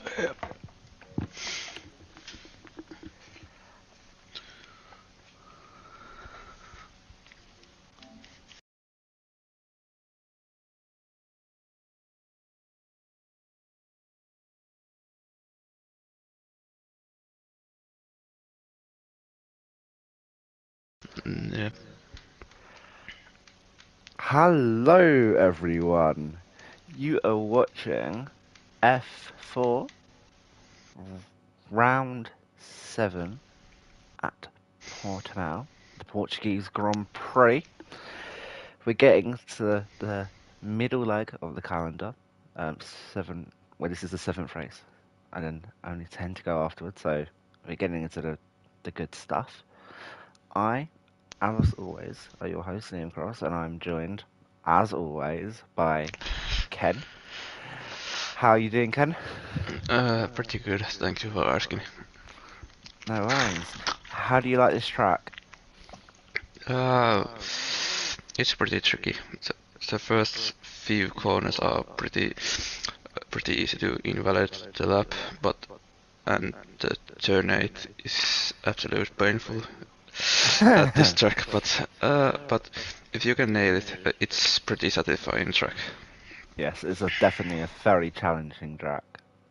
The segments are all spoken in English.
Yeah. Hello everyone, you are watching F4 round 7 at Portimao, the Portuguese Grand Prix. We're getting to the middle leg of the calendar, 7, well this is the 7th race, and then only 10 to go afterwards, so we're getting into the good stuff. I, as always, are your host Liam Cross, and I'm joined, as always, by Ken. How are you doing, Ken? Pretty good, thank you for asking. No worries. How do you like this track? Uh, it's pretty tricky. The first few corners are pretty easy to invalid the lap, and the turn 8 is absolute painful at this track. But if you can nail it, it's pretty satisfying track. Yes, it's definitely a very challenging track.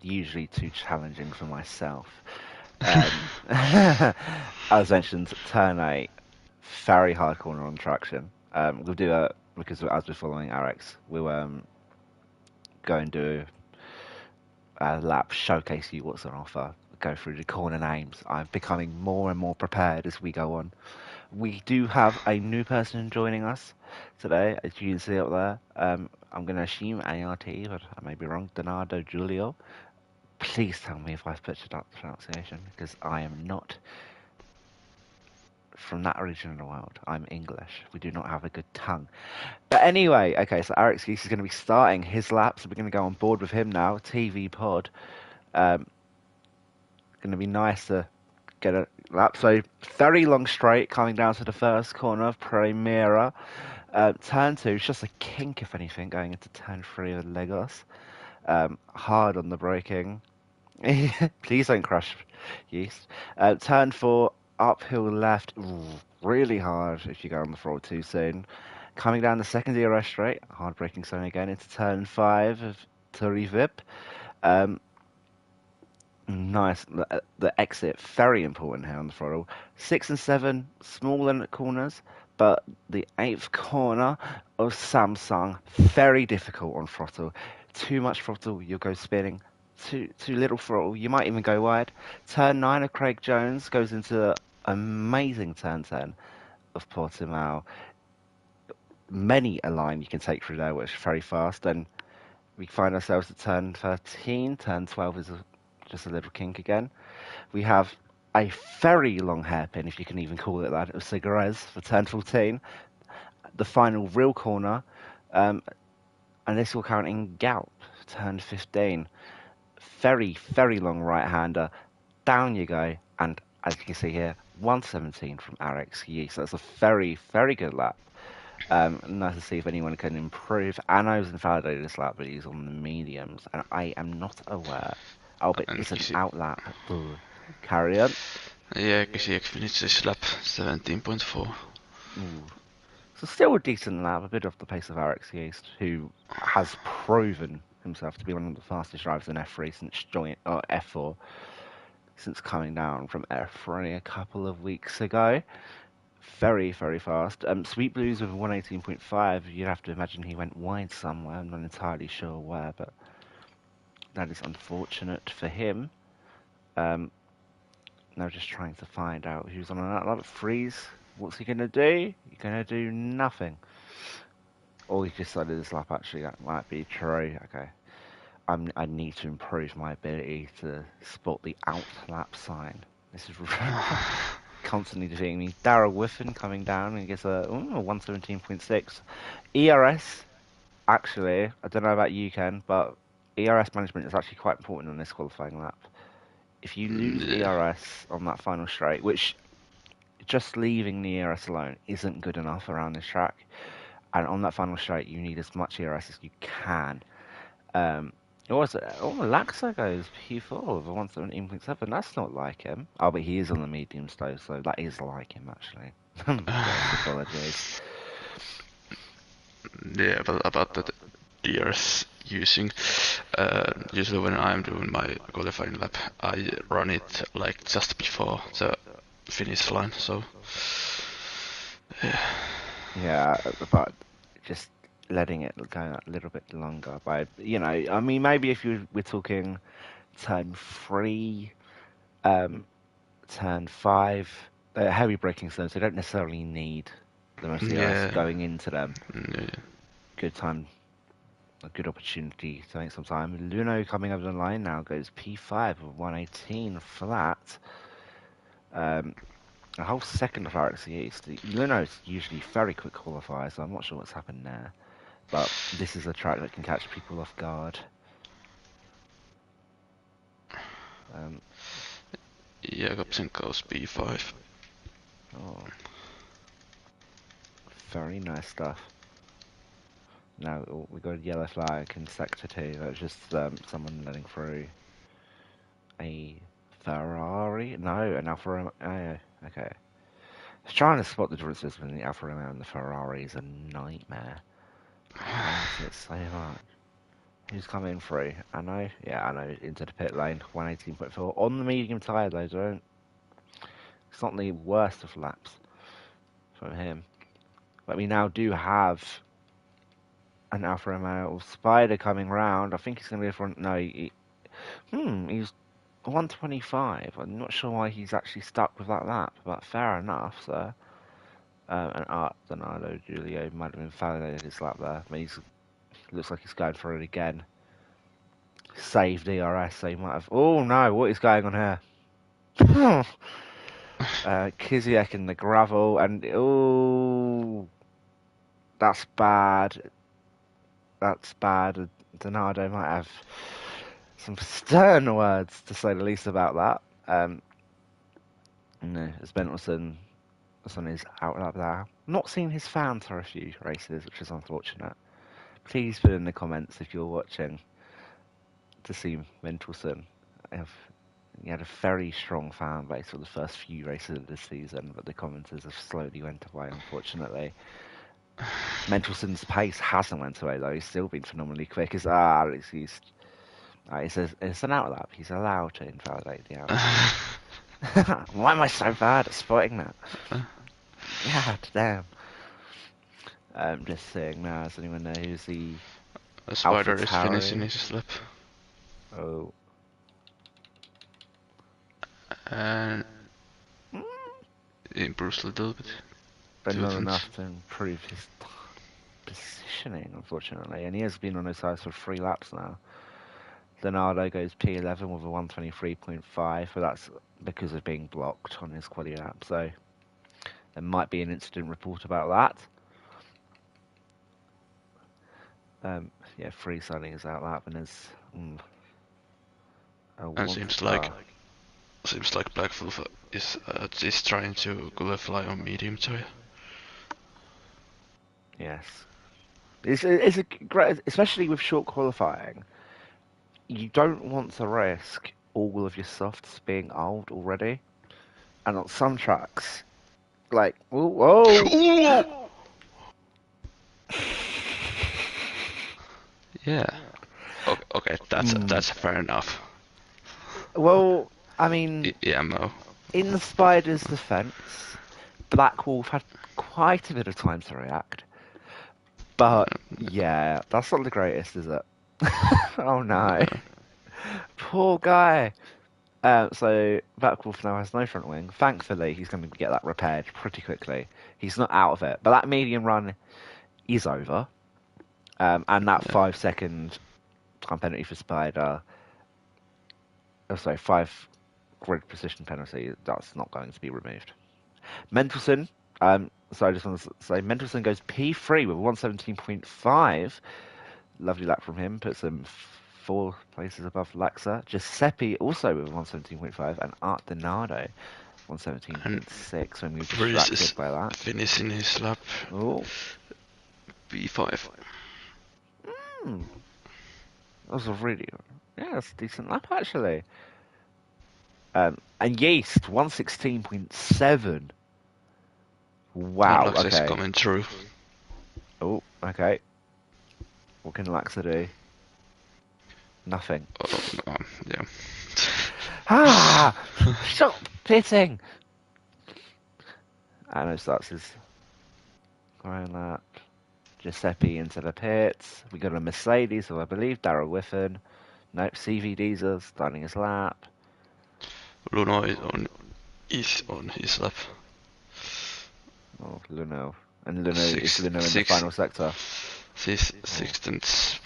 Usually too challenging for myself. As mentioned, turn 8, very hard corner on traction. We'll do that because as we're following Arex, we'll go and do a lap, showcase you what's on offer, go through the corner names. I'm becoming more and more prepared as we go on. We do have a new person joining us today, as you can see up there. I'm going to assume ART, but I may be wrong. Donardo Julio. Please tell me if I've butchered up the pronunciation, because I am not from that region of the world. I'm English. We do not have a good tongue. But anyway, okay, so Alex Geese is going to be starting his lap, so we're going to go on board with him now. TV pod. Going to be nice to get a lap. So very long straight coming down to the first corner of Primera. Turn 2 is just a kink, if anything, going into turn 3 of Lagos. Hard on the braking. Please don't crash, Yeast. Turn 4, uphill left, really hard if you go on the throttle too soon. Coming down the second Ero straight, hard braking zone again into turn 5 of Turivip. Nice. The exit, very important here on the throttle. 6 and 7, smaller corners, but the 8th corner of Samsung, very difficult on throttle. Too much throttle, you'll go spinning. Too little throttle, you might even go wide. Turn 9 of Craig Jones goes into amazing turn 10 of Portimao. Many a line you can take through there, which is very fast. And we find ourselves at turn 13. Turn 12 is just a little kink again. We have a very long hairpin, if you can even call it that, of Cigares for turn 14. The final real corner, and this will count in Galp, turn 15. Very, very long right-hander. Down you go, and as you can see here, 117 from Alex Yeast. So that's a very, very good lap. Nice to see if anyone can improve. Ano's invalidated this lap, but he's on the mediums, and I am not aware. Oh, but it's an outlap. Carry on. Yeah, KCX finishes lap 17.4. So still a decent lap, a bit off the pace of Alex Yeast, who has proven himself to be one of the fastest drivers in F3 since F4, since coming down from F3 a couple of weeks ago. Very, very fast. Sweet Blues with 118.5, you'd have to imagine he went wide somewhere. I'm not entirely sure where, but that is unfortunate for him. Now just trying to find out who's on another freeze. What's he going to do? He's going to do nothing. Or he decided this lap, actually, that might be true. Okay. I need to improve my ability to spot the outlap sign. This is constantly defeating me. Darrell Whiffen coming down and gets a 117.6. ERS, actually, I don't know about you, Ken, but ERS management is actually quite important on this qualifying lap. If you lose ERS on that final straight, which just leaving the ERS alone isn't good enough around this track, and on that final straight you need as much ERS as you can. Was it? Oh, Laxa goes P4 with a 117.7. That's not like him. Oh, but he is on the medium slow, so that is like him actually. Yes, apologies. Yeah, but about the gears using, usually when I'm doing my qualifying lap, I run it like just before the finish line. So yeah. Yeah, but just letting it go a little bit longer. By I mean, maybe if we're talking turn 3, turn 5, they're heavy braking zones. They don't necessarily need the most DRS Yeah, going into them. yeah. Good time, a good opportunity to make some time. Luno coming over the line now goes P5 with 118 flat. A whole second of RxE. Luno is usually very quick qualifier, so I'm not sure what's happened there. But this is a track that can catch people off guard. Jakobsen goes B5. Oh, very nice stuff. Now we got a yellow flag in sector 2. That's just someone letting through a Ferrari. No, an Alfa Romeo. Oh, okay. I was trying to spot the differences between the Alfa Romeo and the Ferrari is a nightmare. I hate it so much. Who's coming through? I know. Yeah, I know. Into the pit lane. 118.4 on the medium tyre though. Don't. It's not the worst of laps from him. But we now do have an Alfa Romeo Spider coming round. I think he's going to be the front. No, he's 125. I'm not sure why he's actually stuck with that lap, but fair enough, sir. And Art Donado Julio might have invalidated his lap there, but looks like he's going for it again. Saved DRS, so he might have. Oh no, what is going on here? Kiziak in the gravel, and oh, that's bad. That's bad. Donado might have some stern words to say the least about that. No, as Bentelson is out like that. Not seen his fans for a few races, which is unfortunate. Please put in the comments if you're watching to see Mentelson. He had a very strong fan base for the first few races of this season, but the commenters have slowly went away, unfortunately. Mentelson's pace hasn't went away though. He's still been phenomenally quick. It's an outlap. He's allowed to invalidate the outlap. Why am I so bad at spotting that? Yeah, damn. Just saying now, does anyone know who's the Spider is AlphaTauri? finishing his lap. Oh. And improves a little bit. But not enough to improve his positioning, unfortunately. And he has been on his sides for 3 laps now. Leonardo goes P11 with a 123.5, but that's because of being blocked on his quali lap. So there might be an incident report about that. Yeah, freestyling is out lap, and there's and seems like Black Wolf is trying to qualify on medium tire. Yes, it's a great, especially with short qualifying. You don't want to risk all of your softs being old already, and on some tracks, like whoa. Yeah. Okay, that's fair enough. Well, I mean, Yeah, Mo. in the Spider's defense, Black Wolf had quite a bit of time to react. But yeah, that's not the greatest, is it? Oh no, poor guy. So Black Wolf now has no front wing. Thankfully, he's going to get that repaired pretty quickly. He's not out of it, but that medium run is over. And that 5-second time penalty for Spider. Oh, sorry, 5 grid position penalty. That's not going to be removed. Mentelson. So I just want to say Mentelson goes P3 with 117.5. Lovely lap from him. Puts him 4 places above Laxa. Giuseppe also with 117.5, and Art Donado 117.6 when we were distracted by that. Finishing his lap. Oh. B5. was a really, yeah, that's a decent lap actually. And Yeast 116.7. And Wow. Lax is Okay. coming through. Oh, okay. What can Laxa do? Nothing. Oh, no, yeah. Ah! Stop pitting! Anno starts his grand lap. Giuseppe into the pits. We got a Mercedes, so I believe Darrell Whiffen. Nope, CVD's are starting his lap. Luno is on his lap. Oh, Luno. And Luno is Six, Luno in the six, final sector. six sixteenths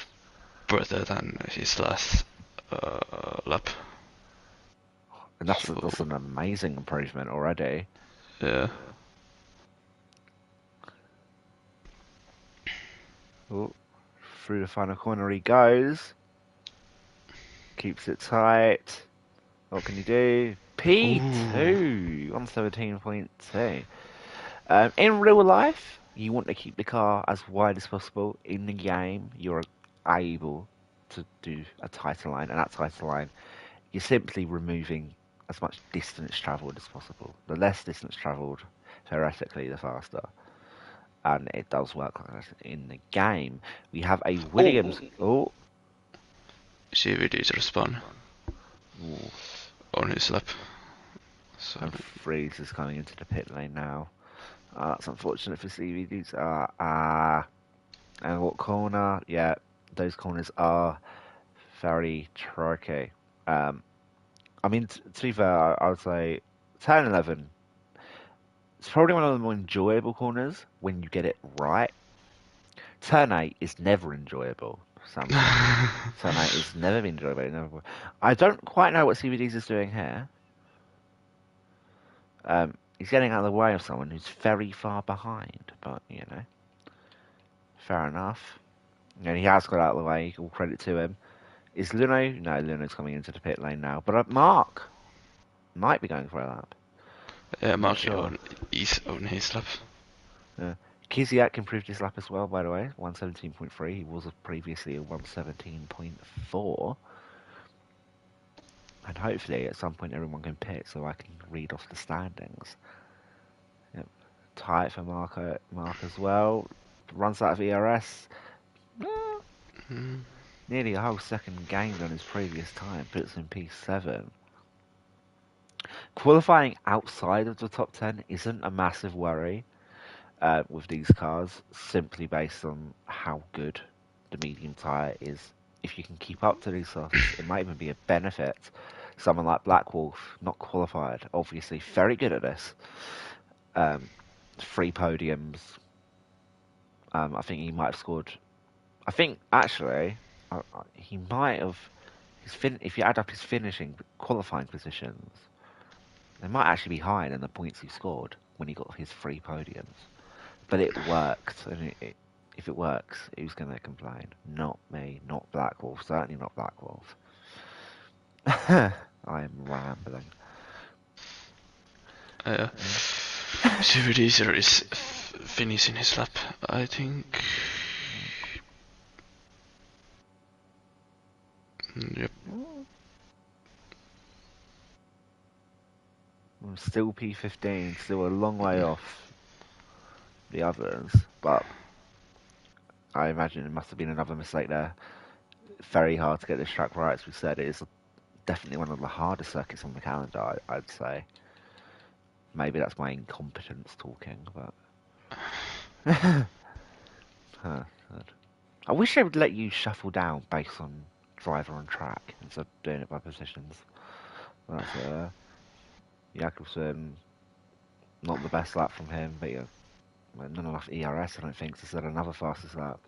better than his last lap. And that's So, an amazing improvement already. yeah. Oh, through the final corner he goes. Keeps it tight. What can he do? P2, 117.2. In real life, you want to keep the car as wide as possible. In the game, you're able to do a tighter line, and that tighter line, you're simply removing as much distance travelled as possible. The less distance travelled, theoretically, the faster. And it does work like that in the game. We have a Williams. Oh, CVD's respawn ooh. on his lap. So, And Freeze is coming into the pit lane now. That's unfortunate for CVDs. And what corner? Yeah, those corners are very tricky. I mean, to be fair, I would say 10 and 11. It's probably one of the more enjoyable corners when you get it right. Turn 8 is never enjoyable. Samsung. Turn 8 is never been enjoyable. Never. I don't quite know what CVDs is doing here. He's getting out of the way of someone who's very far behind, but you know, fair enough. And he has got out of the way. All credit to him. Is Luno? No, Luno's coming into the pit lane now. But Mark might be going for a lap. yeah, Not Marky sure. is on his lap. Kiziak improved his lap as well, by the way. 117.3. He was previously a 117.4. And hopefully at some point everyone can pit so I can read off the standings. Yep. Tight for Mark as well. Runs out of ERS. Nearly a whole second gained on his previous time. Puts in P7. Qualifying outside of the top 10 isn't a massive worry with these cars, simply based on how good the medium tyre is. If you can keep up to these softs, it might even be a benefit. Someone like Black Wolf, not qualified, obviously very good at this. 3 podiums. I think he might have scored. I think actually he might have. If you add up his finishing qualifying positions, they might actually be higher than the points he scored when he got his 3 podiums. But it worked, and if it works, who's going to complain? Not me, not Black Wolf, certainly not Black Wolf. I am rambling. CVD's is finishing his lap, I think. Yep. I'm still P15, still a long way off the others, but I imagine it must have been another mistake there. Very hard to get this track right, as we said. It is definitely one of the hardest circuits on the calendar, I'd say. Maybe that's my incompetence talking, but... I wish they would let you shuffle down based on driver on track instead of doing it by positions. That's Jakobsen, not the best lap from him, but not enough ERS, I don't think, to set another fastest lap.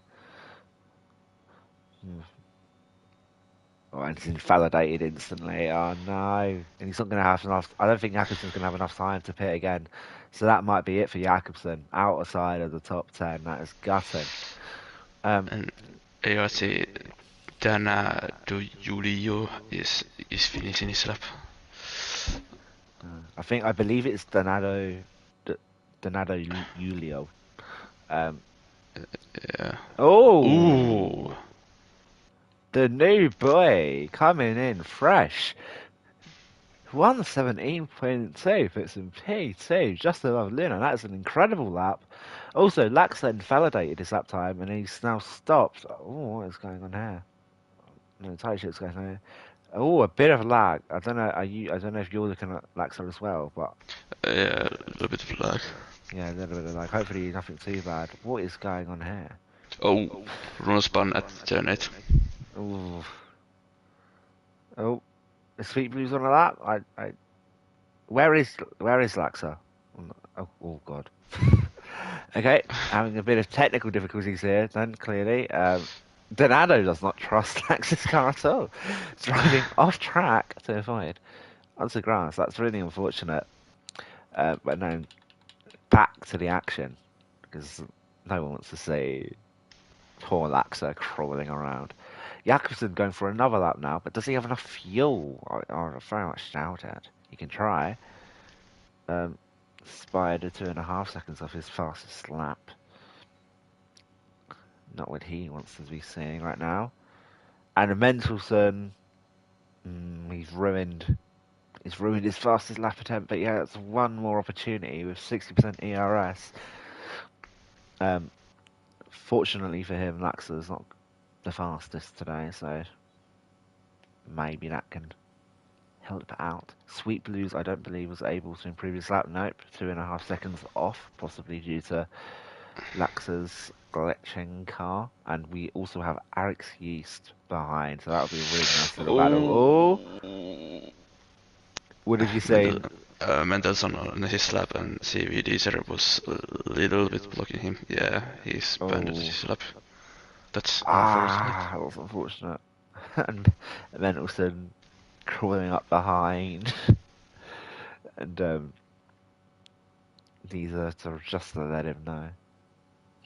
Oh, and it's invalidated instantly. Oh no! And he's not going to have enough. I don't think Jakobsen's going to have enough time to pit again. So that might be it for Jakobsen. Outside of the top 10. That is gutting. And ARC Dana do Julio is finishing his lap. I believe it's Donato Julio. Yeah. Oh! Ooh. The new boy coming in fresh. 117.2 puts in P2, just above Luna. That's an incredible lap. Also, Laxa invalidated his lap time, and he's now stopped. Oh, what is going on here? No, entirely sure what's going on here. Oh, a bit of lag. I don't know. I don't know if you're looking at Laxa as well, but Yeah, a little bit of lag. yeah, a little bit of lag. Hopefully, nothing too bad. What is going on here? Oh, run spun at turn 8. Oh, oh, the sweet blues on a lap. Where is Laxa? Oh God. Okay, having a bit of technical difficulties here. Then clearly, Donado does not trust Laxa's car at all, driving off track to avoid onto grass. That's really unfortunate. But now back to the action because no one wants to see poor Laxa crawling around. Jakobsen going for another lap now, but does he have enough fuel? I very much doubt it. He can try. Spider 2.5 seconds off his fastest lap. Not what he wants to be seeing right now. And Mendelson, he's ruined his fastest lap attempt, but yeah, it's one more opportunity with 60% ERS. Fortunately for him, Laxa's not the fastest today, so maybe that can help out. Sweet Blues, I don't believe, was able to improve his lap. Nope, 2.5 seconds off, possibly due to Laxa's glitching car. And we also have Eric's Yeast behind, so that'll be a really nice little battle. Oh! What did you say? Mendelssohn on his lap and CVD setup was a little bit blocking him. Yeah, he's banned his lap. That's unfortunate. That was unfortunate. And Mendelson crawling up behind. And these are sort of just to let him know.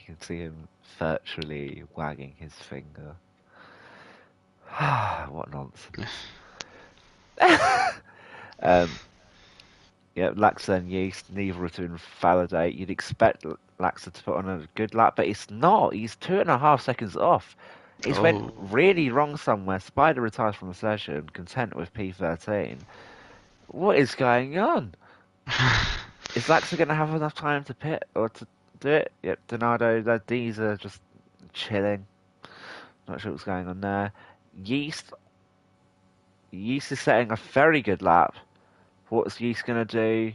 You can see him virtually wagging his finger. What nonsense. Yeah, Laxa and Yeast, neither are to invalidate. You'd expect Laxa to put on a good lap, but it's not. He's 2.5 seconds off. He's went really wrong somewhere. Spider retires from the session, content with P13. What is going on? Is Laxa going to have enough time to pit or to do it? Yep, Donado, these are just chilling. Not sure what's going on there. Yeast is setting a very good lap. What's Yeast going to do?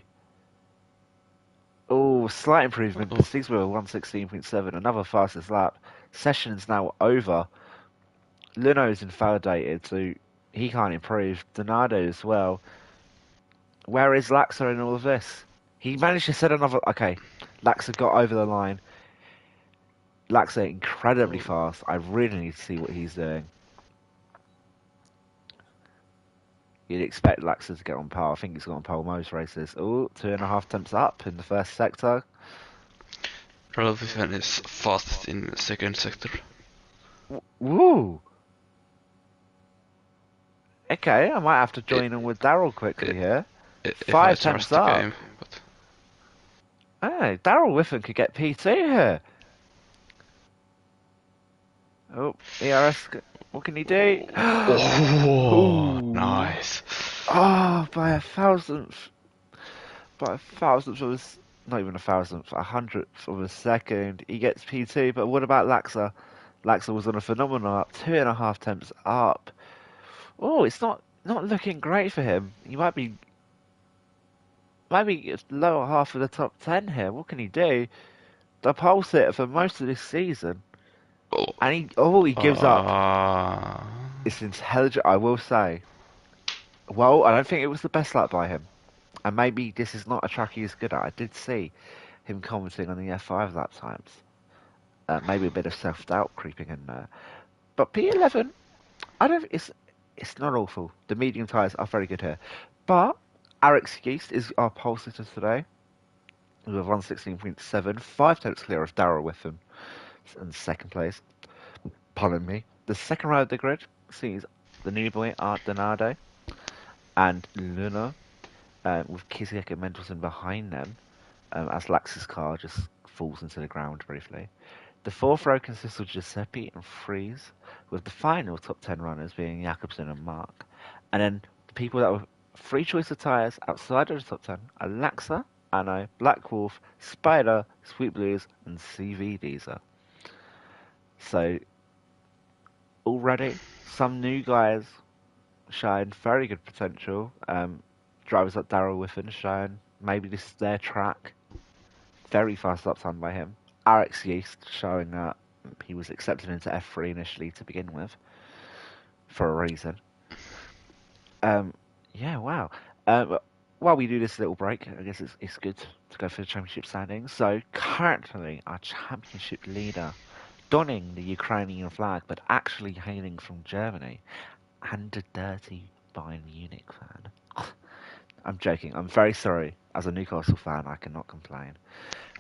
Oh, slight improvement. These were 116.7, another fastest lap. Session's now over. Luno's invalidated, so he can't improve. Donado as well. Where is Laxa in all of this? He managed to set another... Okay, Laxa got over the line. Laxa incredibly fast. I really need to see what he's doing. You'd expect Laxa to get on pole. I think he's got on pole most races. Oh, 2.5 temps up in the first sector. Relevant is fastest in the second sector. Woo! Okay, I might have to join in with Daryl quickly here. 5 temps up. Game, but... Hey, Daryl Whiffen could get P2 here. Oh, ERS, what can he do? Oh, nice. Oh, by a thousandth. By a thousandth of a... Not even a thousandth, a hundredth of a second. He gets P2, but what about Laxa? Laxa was on a phenomenal up, 2.5 temps up. Oh, it's not looking great for him. He might be lower half of the top 10 here. What can he do? The pole sitter for most of this season. And he gives up. It's intelligent, I will say. Well, I don't think it was the best lap by him. And maybe this is not a track he's good at. I did see him commenting on the F5 lap times. Maybe a bit of self-doubt creeping in there. But P11, it's not awful. The medium tyres are very good here. But Eric's Yeast is our pole sitter today. With 116.7, 5 tenths clear of Daryl Whiffen in second place. Pardon me. The second row of the grid sees the new boy Art Donado and Luna with Kiziak and Mendelsohn behind them as Lax's car just falls into the ground briefly. The fourth row consists of Giuseppe and Fries, with the final top 10 runners being Jakobsen and Mark. And then the people that were free choice of tyres outside of the top 10 are Laxa, Anno, Black Wolf, Spider, Sweet Blues, and CV Deezer. So, already, some new guys showing very good potential. Drivers like Darryl Whiffen showing maybe this is their track. Very fast lap time by him. Alex Yeast showing that he was accepted into F3 initially to begin with, for a reason. Yeah, wow. While we do this little break, I guess it's good to go for the championship standings. So currently, our championship leader, donning the Ukrainian flag, but actually hailing from Germany, and a dirty Bayern Munich fan. I'm joking. I'm very sorry. As a Newcastle fan, I cannot complain.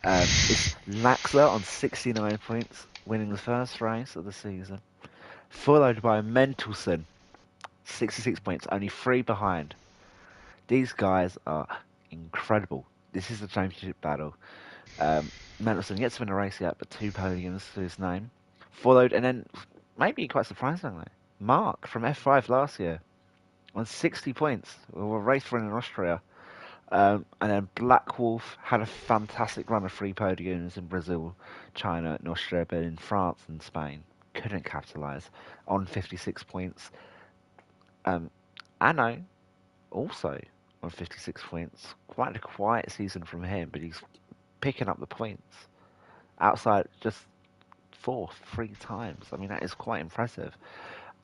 It's Laxler on 69 points, winning the first race of the season, followed by Mentelson, 66 points, only 3 behind. These guys are incredible. This is the championship battle. Mendelsohn yet to win a race yet, but 2 podiums to his name. Followed, and then, maybe quite surprisingly, Mark from F5 last year on 60 points. We were race run in Austria. And then Black Wolf had a fantastic run of 3 podiums in Brazil, China, and Austria, but in France and Spain. Couldn't capitalise on 56 points. Anno also on 56 points. Quite a quiet season from him, but he's picking up the points. Outside, just 4th 3 times. I mean, that is quite impressive.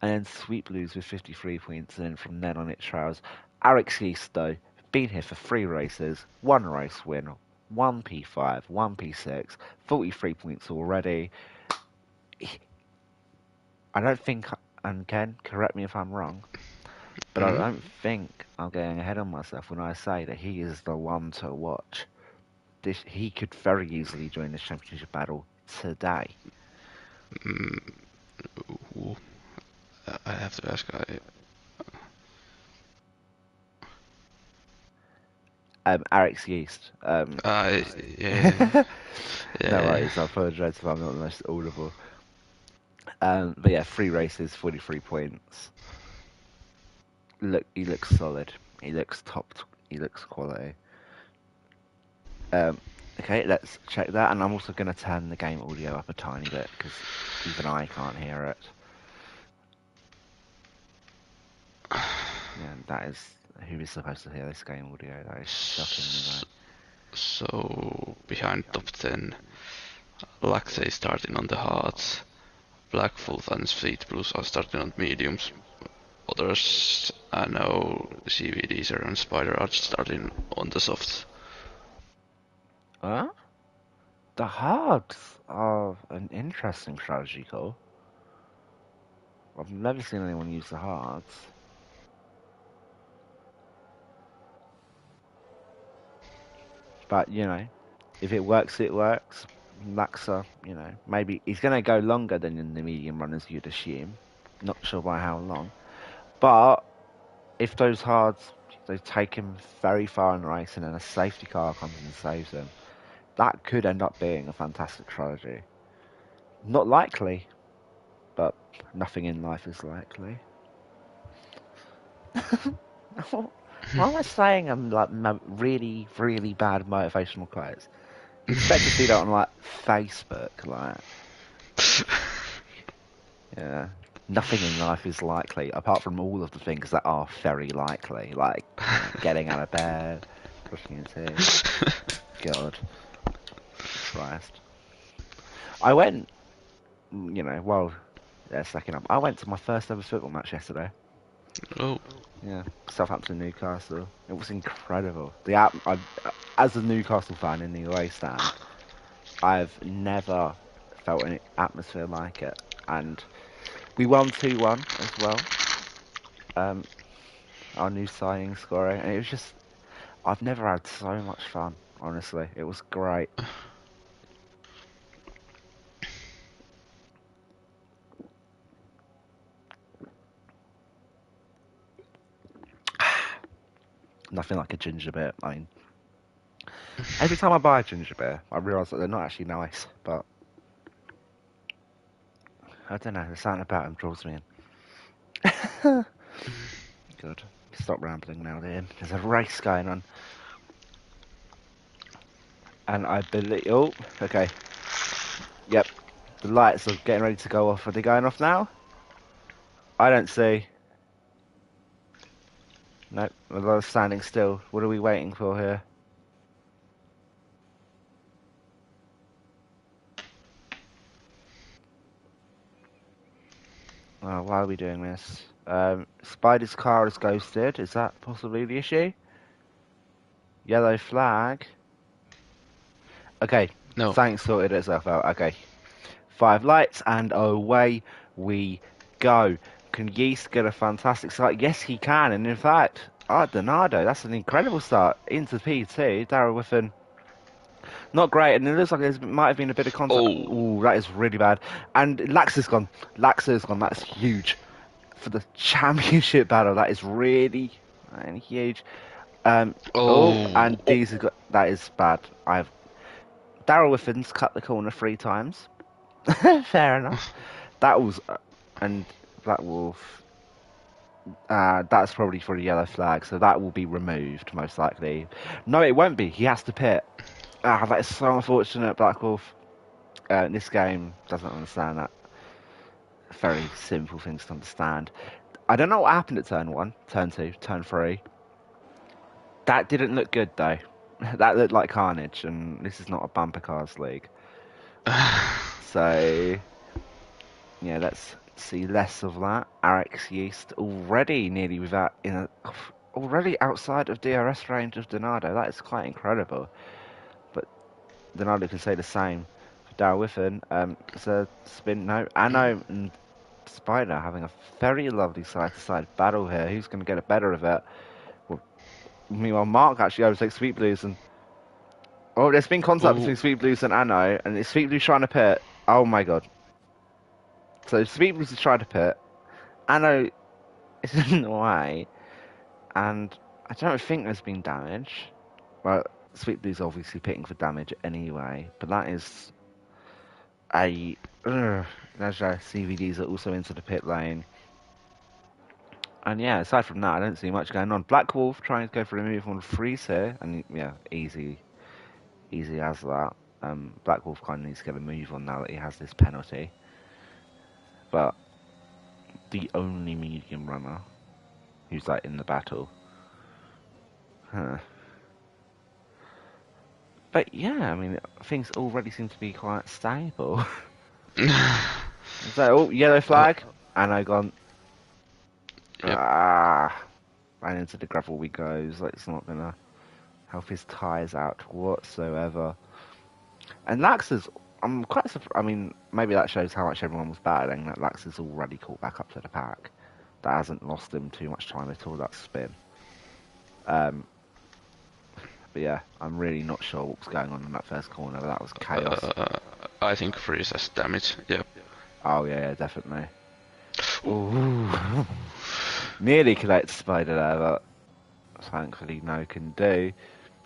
And then Sweet Blues with 53 points, and then from then on it trails. Alex Yeast, though, been here for 3 races, 1 race win, 1 P5, 1 P6, 43 points already. I don't think, and Ken, correct me if I'm wrong, but I don't think I'm getting ahead of myself when I say that he is the one to watch. He could very easily join this championship battle today. I have to ask. Alex Yeast. Yeah. No worries, I apologise if I'm not the most audible. But yeah, 3 races, 43 points. He looks solid. He looks top. He looks quality. Okay, let's check that, and I'm also going to turn the game audio up a tiny bit because even I can't hear it. Yeah, that is who is supposed to hear this game audio. That is shocking me, mate. So behind top 10, Laxe is starting on the hards. Black Wolf and Sweet Blues are starting on mediums. Others, I know CVDs and Spider are starting on the softs. Huh? The hards are an interesting strategy call. I've never seen anyone use the hards. But, you know, if it works, it works. Laxa, you know, maybe he's going to go longer than the medium runners, you'd assume. Not sure by how long. But if those hards, they take him very far in the race and then a safety car comes and saves him, that could end up being a fantastic strategy. Not likely, but nothing in life is likely. Why am I saying I'm like really, really bad motivational quotes? You expect to see that on like Facebook, like yeah. Nothing in life is likely, apart from all of the things that are very likely, like getting out of bed, brushing your teeth. God, Christ. I went, you know, well, yeah, second up. I went to my first ever football match yesterday. Oh. Yeah, Southampton, Newcastle. It was incredible. As a Newcastle fan in the away stand, I've never felt an atmosphere like it. And we won 2-1 as well. Our new signing scoring, and it was just, I've never had so much fun. Honestly, it was great. Nothing like a ginger beer. I mean, every time I buy a ginger beer, I realise that they're not actually nice, but I don't know. There's something about him draws me in. Good. Stop rambling now, Ian. There's a race going on. And I believe... Oh, okay. Yep. The lights are getting ready to go off. Are they going off now? I don't see. Nope. A lot of standing still. What are we waiting for here? Oh, why are we doing this? Spider's car is ghosted. Is that possibly the issue? Yellow flag. Okay. No. Something sorted itself out. Okay. 5 lights and away we go. Can Yeast get a fantastic start? Yes, he can. And in fact, Donado, that's an incredible start into P2. Darryl Whiffen, not great. And it looks like there might have been a bit of contact. Oh. Ooh, that is really bad. And Lax is gone. Lax is gone. That's huge. For the championship battle, that is really huge. And Deez has got... That is bad. Darryl Whiffen's cut the corner 3 times. Fair enough. That was, and Black Wolf. That's probably for a yellow flag, so that will be removed most likely. No, it won't be. He has to pit. That is so unfortunate. Black Wolf. This game doesn't understand that. Very simple things to understand. I don't know what happened at turn 1, turn 2, turn 3. That didn't look good though. That looked like carnage, and this is not a bumper cars league. So, yeah, let's see less of that. Arex Yeast already nearly already outside of DRS range of Donado. That is quite incredible. But Donado can say the same for Darryl Whiffen. It's a spin. No, Anno and Spider having a very lovely side-to-side battle here. Who's going to get a better of it? Well, meanwhile, Mark actually overtakes Sweet Blues and... Oh, there's been contact between Sweet Blues and Anno, and it's Sweet Blues trying to pit. Oh my god. So Sweet Blues is trying to pit. Anno is in the way, and I don't think there's been damage. Well, Sweet Blues obviously pitting for damage anyway, but that is a... There's CVDs are also into the pit lane. And yeah, aside from that, I don't see much going on. Black Wolf trying to go for a move on Freeze here, and yeah, easy as that. Black Wolf kind of needs to get a move on now that he has this penalty. But the only medium runner who's like in the battle. But yeah, I mean, things already seem to be quite stable. So, yellow flag, and I gone. Yep. Ran into the gravel we goes. Like, it's not gonna help his tyres out whatsoever. And Lax is, I'm quite surprised. I mean, maybe that shows how much everyone was battling. That Lax is already caught back up to the pack. That hasn't lost him too much time at all. That spin. But yeah, I'm really not sure what was going on in that first corner. That was chaos. I think Freeze has damage. Yep. Oh yeah, definitely. Ooh. Nearly collected Spider there, but thankfully no can do.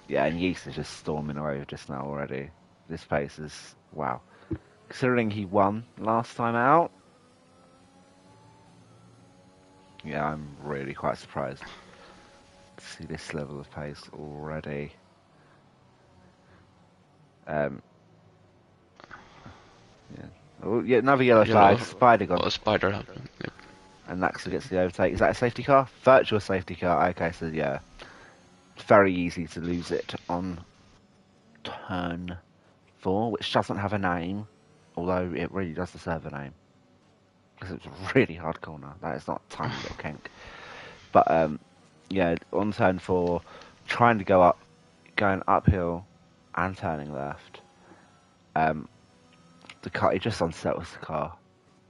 Yeah, and Yeast is just storming away just now already. This pace is, wow. Considering he won last time out, yeah, I'm really quite surprised to see this level of pace already. Yeah. Oh, yeah, another yellow flag. Spider gone. Oh, Spider happened. Yep. And Naxa gets the overtake. Is that a safety car? Virtual safety car. Okay, so yeah. Very easy to lose it on turn 4, which doesn't have a name, although it really does deserve a name. Because it's a really hard corner. That is not a tiny little kink. But, yeah, on turn 4, trying to go up, going uphill and turning left. The car, it just unsettles the car.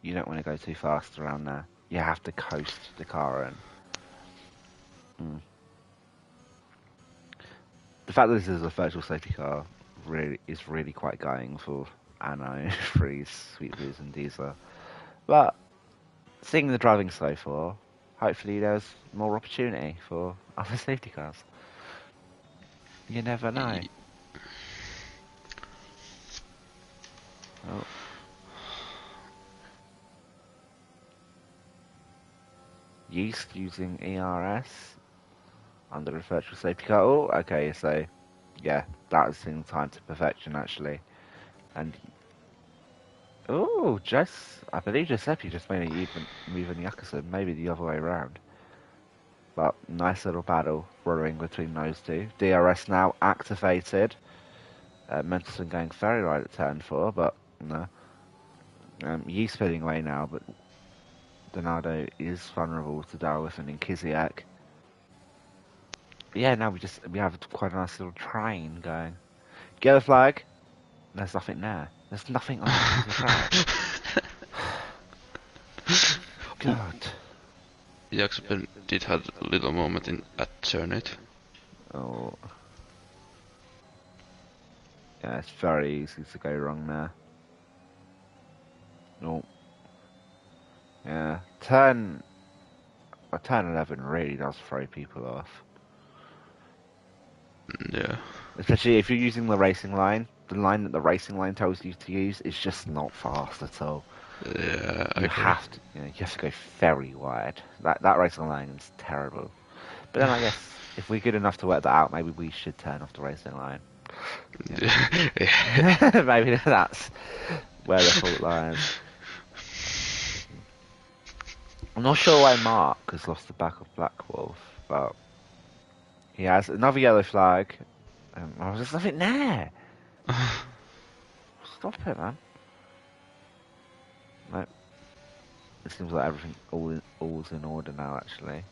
You don't want to go too fast around there. You have to coast the car in. The fact that this is a virtual safety car is really quite gutting for Anno, Freeze, Sweet Blues and Diesel. But seeing the driving so far, hopefully there's more opportunity for other safety cars. You never know. Oh. Yeast using ERS under the virtual safety car. Oh, okay, so yeah, that has seen time to perfection actually. And oh, I believe Giuseppe just made an even move in Yakuza, maybe the other way around. But nice little battle brewing between those two. DRS now activated. Mendelson going very right at turn 4, but no. Yeast spinning away now, but Donado is vulnerable to Darwin and Kiziak. Yeah, now we have quite a nice little train going. Yellow flag. There's nothing there. There's nothing on the track. God. Jakobsen did have a little moment at turn 8. Oh. Yeah, it's very easy to go wrong there. No. Yeah. Turn 11 really does throw people off. Yeah. Especially if you're using the racing line. The line that the racing line tells you to use is just not fast at all. Yeah, I You agree. have to go very wide. That racing line is terrible. But then I guess if we're good enough to work that out, maybe we should turn off the racing line. Yeah. Maybe that's where the fault lies. I'm not sure why Mark has lost the back of Black Wolf, but he has another yellow flag. There's nothing there. Stop it, man. No. It seems like everything all's in order now, actually.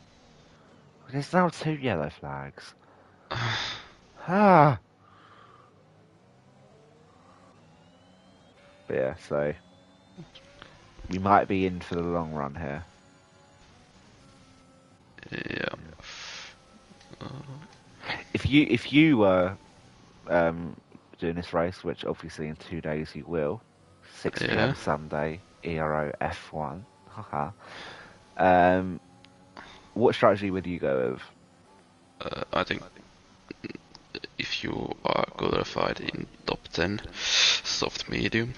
There's now 2 yellow flags. Ah. But yeah, so we might be in for the long run here. Yeah. If you were doing this race, which obviously in 2 days you will, 6 p.m. Yeah. Sunday, Ero F1. Haha. What strategy would you go with? I think if you are qualified in top 10, soft medium,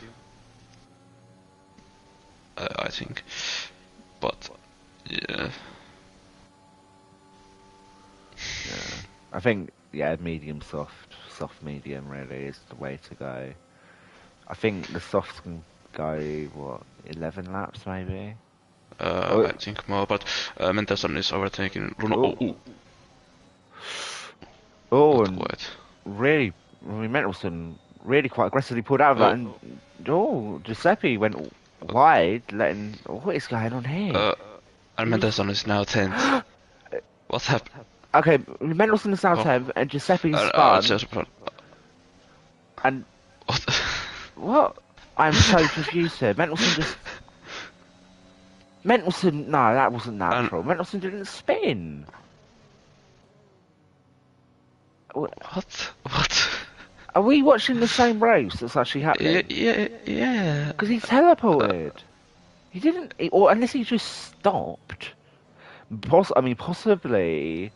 I think. But yeah. I think medium soft medium really is the way to go. I think the softs can go 11 laps maybe. I think more, but Mendelson is overtaking Runo. And really, Mendelson really quite aggressively pulled out of that, and Giuseppe went wide, what is going on here? And Mendelson is now 10th. What happened? Okay, Mendelson is now 10th, and Giuseppe spun. And what? I'm so confused here. Mendelson, no, that wasn't natural. Mendelson didn't spin. What? Are we watching the same race that's actually happening? Yeah. Because he teleported. He didn't, or unless he just stopped. Possibly.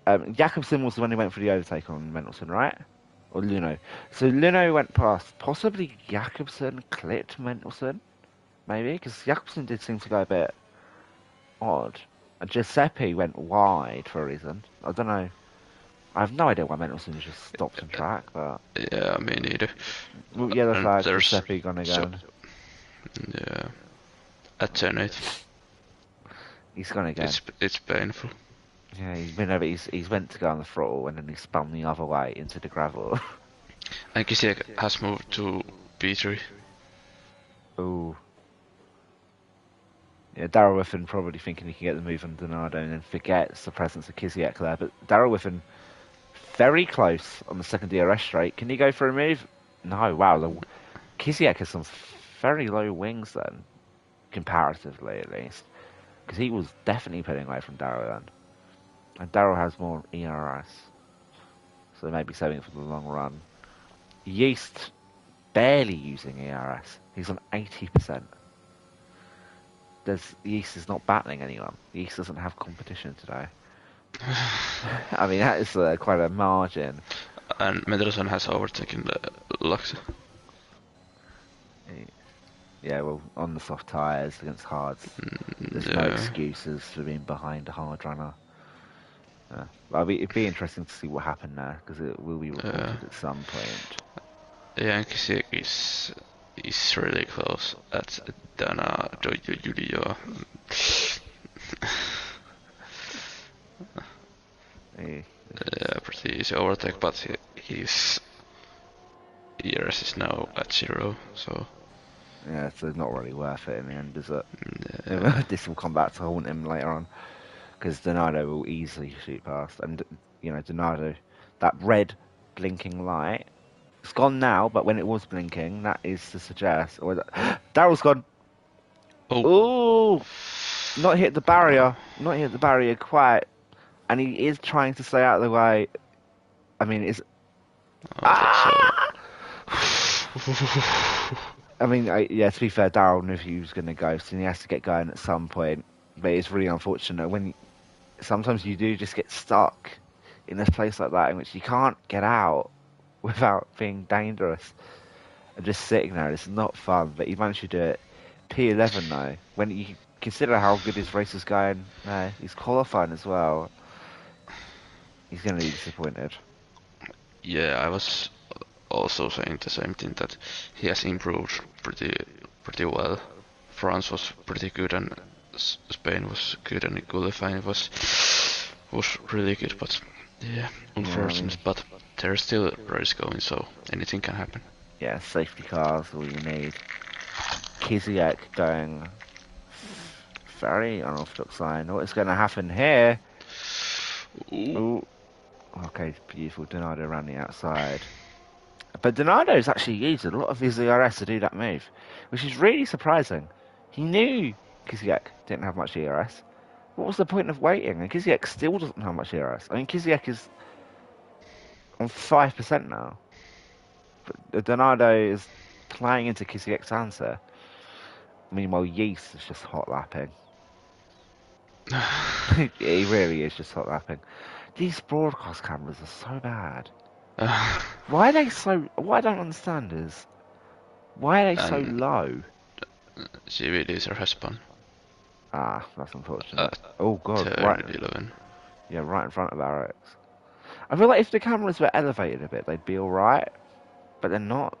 Jakobsen was the one who went for the overtake on Mendelson, right? Or Luno. So Luno went past. Possibly Jakobsen clipped Mendelson, maybe, because Jakobsen did seem to go a bit odd. And Giuseppe went wide for a reason. I don't know. I have no idea why Mendelson just stopped on track, but yeah, me neither. Yellow flag, Giuseppe gonna go. Yeah, at turn 8. He's gonna go. It's painful. Yeah, he's went to go on the throttle and then he spun the other way into the gravel. And Kisiak has moved to P3. Ooh. Yeah, Darrell Whiffen probably thinking he can get the move on Donado and then forgets the presence of Kiziak there. But Darrell Whiffen very close on the second DRS straight. Can he go for a move? No, wow. Kiziak has some very low wings then, comparatively at least. Because he was definitely pulling away from Darrell then. And Darrell has more ERS. So they may be saving it for the long run. Yeast barely using ERS. He's on 80%. Yeast is not battling anyone. Yeast doesn't have competition today. I mean, that is quite a margin. And Mendelson has overtaken Lux. Yeah, well, on the soft tyres against hards, there's no Yeah, excuses for being behind a hard runner. But it'd be interesting to see what happened there because it will be yeah, reported at some point. Yankee is really close at Dana do Julio. Eh, Yeah, pretty easy overtake, but his ERS is now at 0, so Yeah, so it's not really worth it in the end, is it? yeah, This will come back to haunt him later on because Donato will easily shoot past, and Donato, that red blinking light, it's gone now, but when it was blinking, that is to suggest. Or Daryl's gone. oh, Ooh, not hit the barrier, not hit the barrier quite, and he is trying to stay out of the way. I mean, it's oh, that's so. ah. I mean, yeah. To be fair, Daryl knew he was going to go, so he has to get going at some point. But it's really unfortunate when sometimes you do just get stuck in a place like that in which you can't get out without being dangerous and just sitting there. It's not fun, but he managed to do it. P11 though, when you consider how good his race is going, he's qualifying as well. He's going to be disappointed. Yeah, I was also saying the same thing that he has improved pretty well. France was pretty good and Spain was good and qualifying was really good, but yeah, Yeah, I mean, unfortunate. But there's still a race going, so anything can happen. yeah, safety cars, all you need. Kiziak going very unorthodox line. What is going to happen here? Ooh. Ooh, okay, beautiful. Donato around the outside. But Donato's actually used a lot of his ERS to do that move, which is really surprising. He knew Kiziak didn't have much ERS. What was the point of waiting? And Kiziak still doesn't have much ERS. I mean, Kiziak is on 5% now. But Donato is playing into Kiziak's answer. Meanwhile, Yeast is just hot lapping. He really is just hot lapping. These broadcast cameras are so bad. Why are they so? What I don't understand is why are they so and low? CVDs are Hespan Ah, that's unfortunate. at Oh god, right, turn 11. yeah, right in front of Alex. I feel like if the cameras were elevated a bit, they'd be all right, but they're not.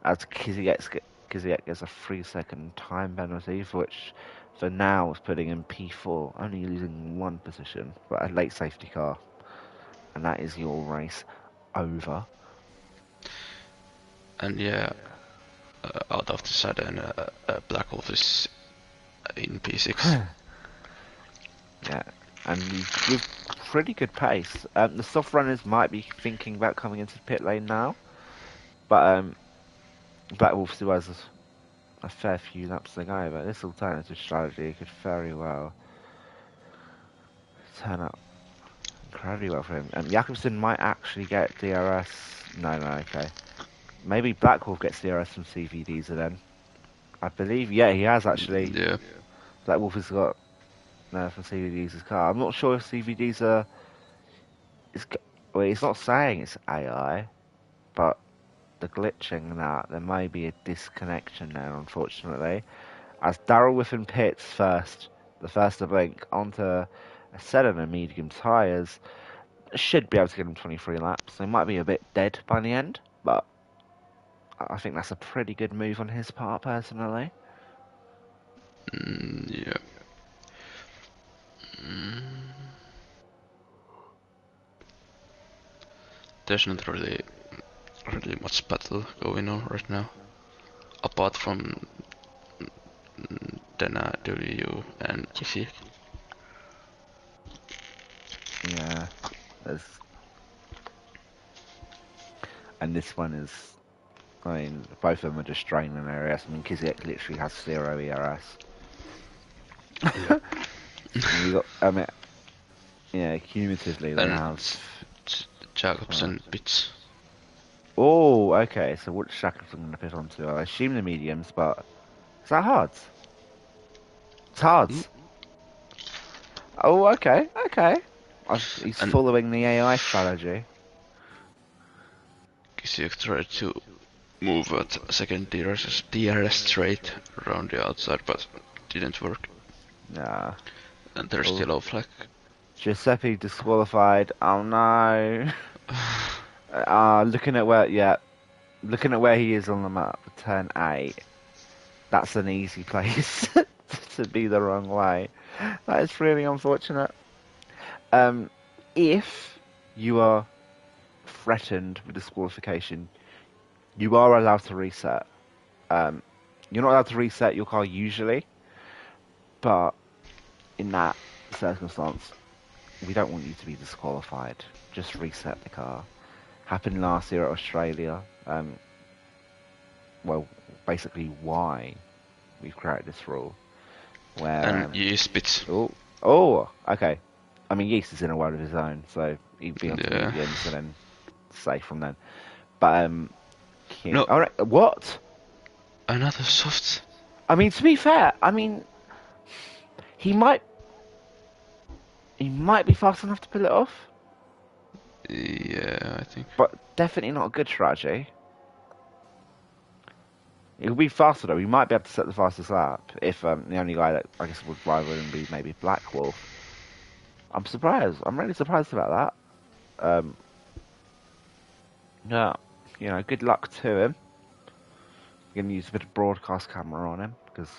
As Kiziak gets a 3-second time penalty, for which for now is putting him P4, only losing one position, but a late safety car, and that is your race over. And yeah, out of the sudden, Black Wolf is in P6. Yeah, and with pretty good pace. The soft runners might be thinking about coming into the pit lane now, but Black Wolf still has a fair few laps to go. But this alternative strategy could very well turn out incredibly well for him. Jakobsen might actually get DRS. No, okay. Maybe Black Wolf gets DRS from CVDs then. I believe, yeah, he has actually. Yeah, Black Wolf has got from CVD's car. I'm not sure if CVD's are. Well, he's not saying it's AI, but the glitching that there may be a disconnection there, unfortunately. As Daryl Whiffen pits first, the first to blink onto a set of medium tyres, should be able to get him 23 laps. They might be a bit dead by the end, but I think that's a pretty good move on his part, personally. yeah. Mm, there's not really much battle going on right now, apart from Dana, W, and Kisi. Yeah, there's, and this one is. I mean, both of them are just draining their ERS. I mean, Kiziak literally has 0 ERS. Yeah. You got, I mean, yeah, cumulatively they And have. Jacobsen bits. Oh, okay. So which Shackleton going to put onto? I assume the mediums, but is that hards? It's Mm. hards. Oh, okay, okay. He's And following the AI strategy. Kisiak tried to move at second DRS straight around the outside, but didn't work. Nah. And there's Oh. yellow flag. Giuseppe disqualified. Oh no. Looking at where he is on the map, turn 8. That's an easy place to be the wrong way. That is really unfortunate. If you are threatened with disqualification, you are allowed to reset. You're not allowed to reset your car usually, but in that circumstance, we don't want you to be disqualified. Just reset the car. Happened last year at Australia. Well, basically why we've created this rule. Where And yeast bits. Okay. I mean, Yeast is in a world of his own, so he'd be on to Yeah. mediums and then safe from then. But No. all right, what? Another soft. I mean, to be fair, I mean, he might be fast enough to pull it off, Yeah, I think. but definitely not a good strategy. It would be faster though. We might be able to set the fastest lap if the only guy that I guess would rival him be maybe Black Wolf. I'm surprised. I'm really surprised about that. Yeah, good luck to him. I'm gonna use a bit of broadcast camera on him because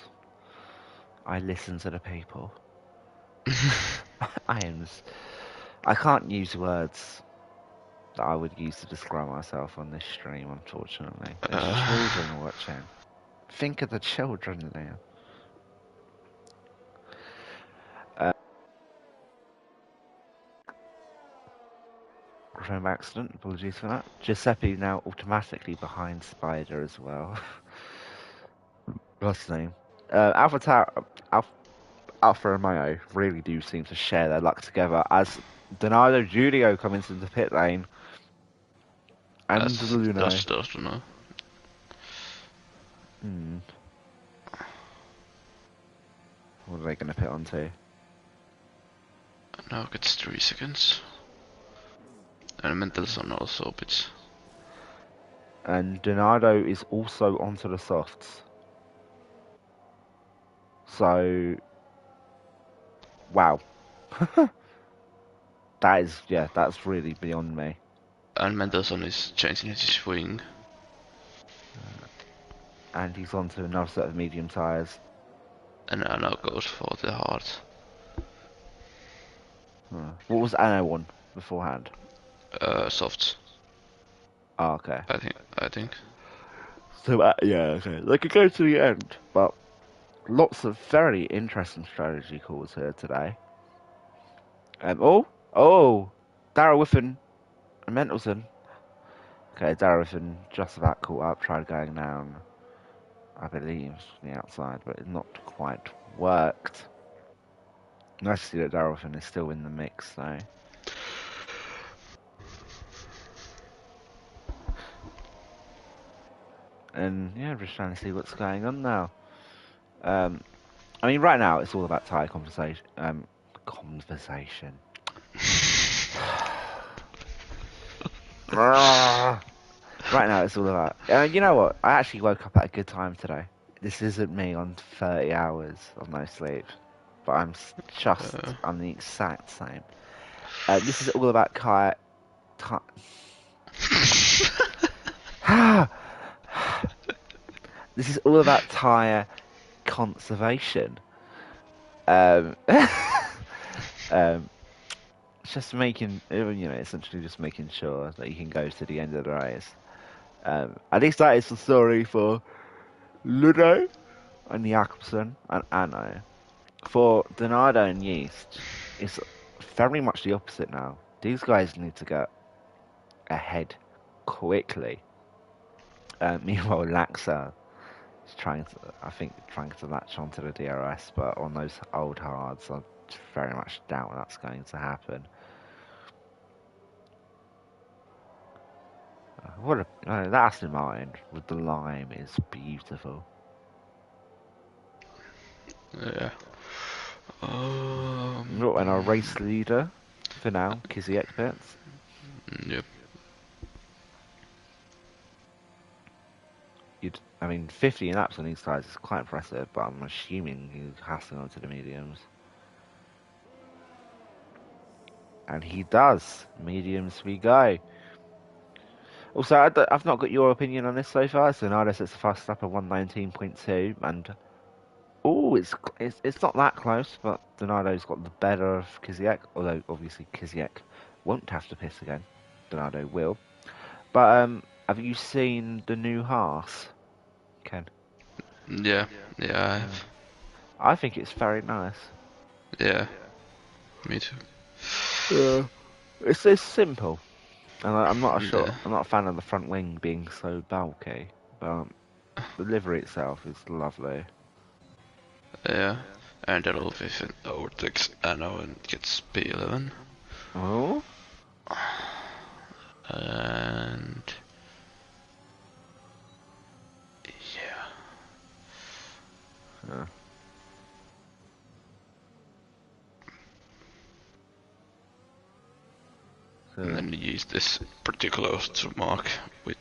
I listen to the people. I can't use words that I would use to describe myself on this stream, unfortunately. There's children watching. Think of the children, Liam. From accident, apologies for that. Giuseppe now automatically behind Spider as well. What's his name? Alpha and Mayo really do seem to share their luck together as Donato Giulio come into the pit lane. And Luno. Just know. What are they going to pit onto? Now gets 3 seconds. And Mendelssohn also bits. And Donato is also onto the softs. So, wow. That's really beyond me. And Mendelssohn is changing his swing. And he's onto another set of medium tyres. And now goes for the hard. What was Anno on beforehand? Softs. Oh, okay. I think. So, okay. They could go to the end, but lots of very interesting strategy calls here today. Darrell Whiffen and Mendelson. Okay, Darrell Whiffen just about caught up, tried going down, I believe, from the outside, but it's not quite worked. Nice to see that Darrell Whiffen is still in the mix, though. And yeah, just trying to see what's going on now. I mean, right now it's all about tyre conversation. Right now it's all about. You know what? I actually woke up at a good time today. This isn't me on 30 hours of no sleep, but I'm the exact same. This is all about This is all about tyre conservation. Just making, essentially just making sure that you can go to the end of the race. At least that is the story for Ludo and Jakobsen and Anno. For Donato and Yeast, it's very much the opposite now. These guys need to get ahead quickly. Meanwhile, Laxa is trying to latch onto the DRS, but on those old hards, I very much doubt that's going to happen. That Aston Martin with the lime is beautiful. Yeah. And our race leader for now, Kizzy Experts. Yep. I mean, 50 laps on these guys is quite impressive, but I'm assuming he has to go to the mediums. And he does. Mediums we go. Also, I've not got your opinion on this so far. So Nardo sets the fastest lap at 119.2, and it's not that close, but Donato's got the better of Kiziak, although obviously Kiziak won't have to piss again. Donato will. But have you seen the new Haas, Ken? Yeah, I have. I think it's very nice. Yeah, me too. It's simple, and I'm not sure. Yeah, I'm not a fan of the front wing being so bulky, but the livery itself is lovely. yeah. And that'll if it overtakes Anno and gets P11. Oh, And yeah. yeah. And then Yeast is pretty close to Mark with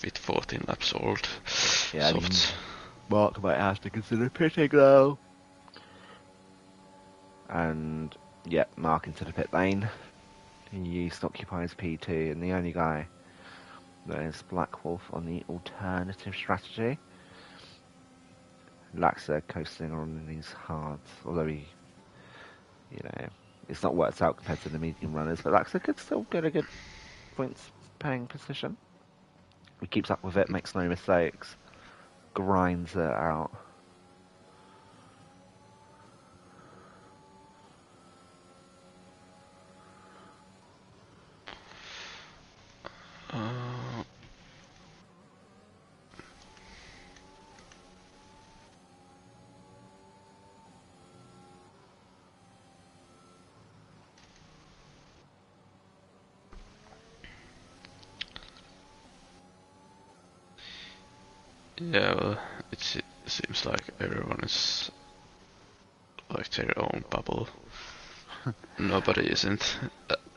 with 14 laps old. Yeah, Softs. Mark might have to consider pitting though. And yeah, Mark into the pit lane. Yeast occupies P2, and the only guy that is Black Wolf on the alternative strategy. Laxa coasting on these hards, although it's not worked out compared to the medium runners, but Laxa could still get a good points paying position. He keeps up with it, makes no mistakes, grinds it out. Uh, yeah, well, it seems like everyone is like their own bubble. Nobody isn't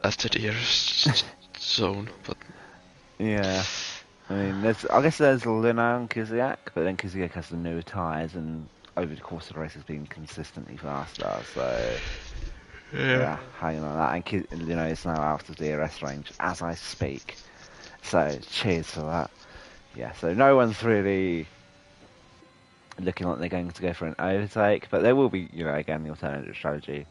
at the nearest zone, but Yeah. I mean, I guess there's Luna and Kiziak, but then Kiziak has the newer tyres, and over the course of the race has been consistently faster, so yeah, hanging on that. And it's now out of DRS range as I speak, so cheers for that. Yeah, so no one's really looking like they're going to go for an overtake, but there will be, again, the alternative strategy.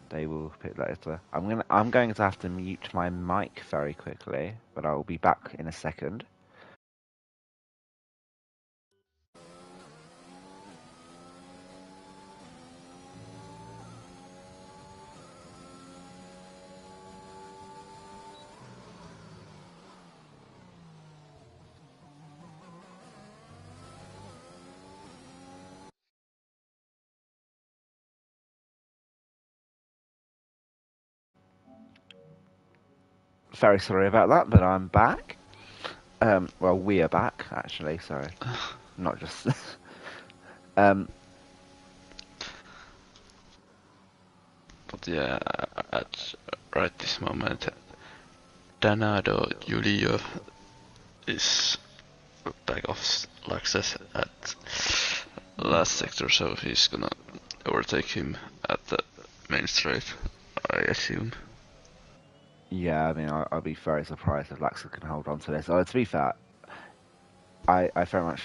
They will pick later. I'm going to have to mute my mic very quickly, but I will be back in a second. Very sorry about that, but I'm back. Well, we are back, actually, sorry. Not just... but yeah, at right this moment, Danado Julio is back off Laxas at last sector, so he's gonna overtake him at the main straight, I assume. Yeah, I mean, I'll be very surprised if Laxa can hold on to this. To be fair, I very much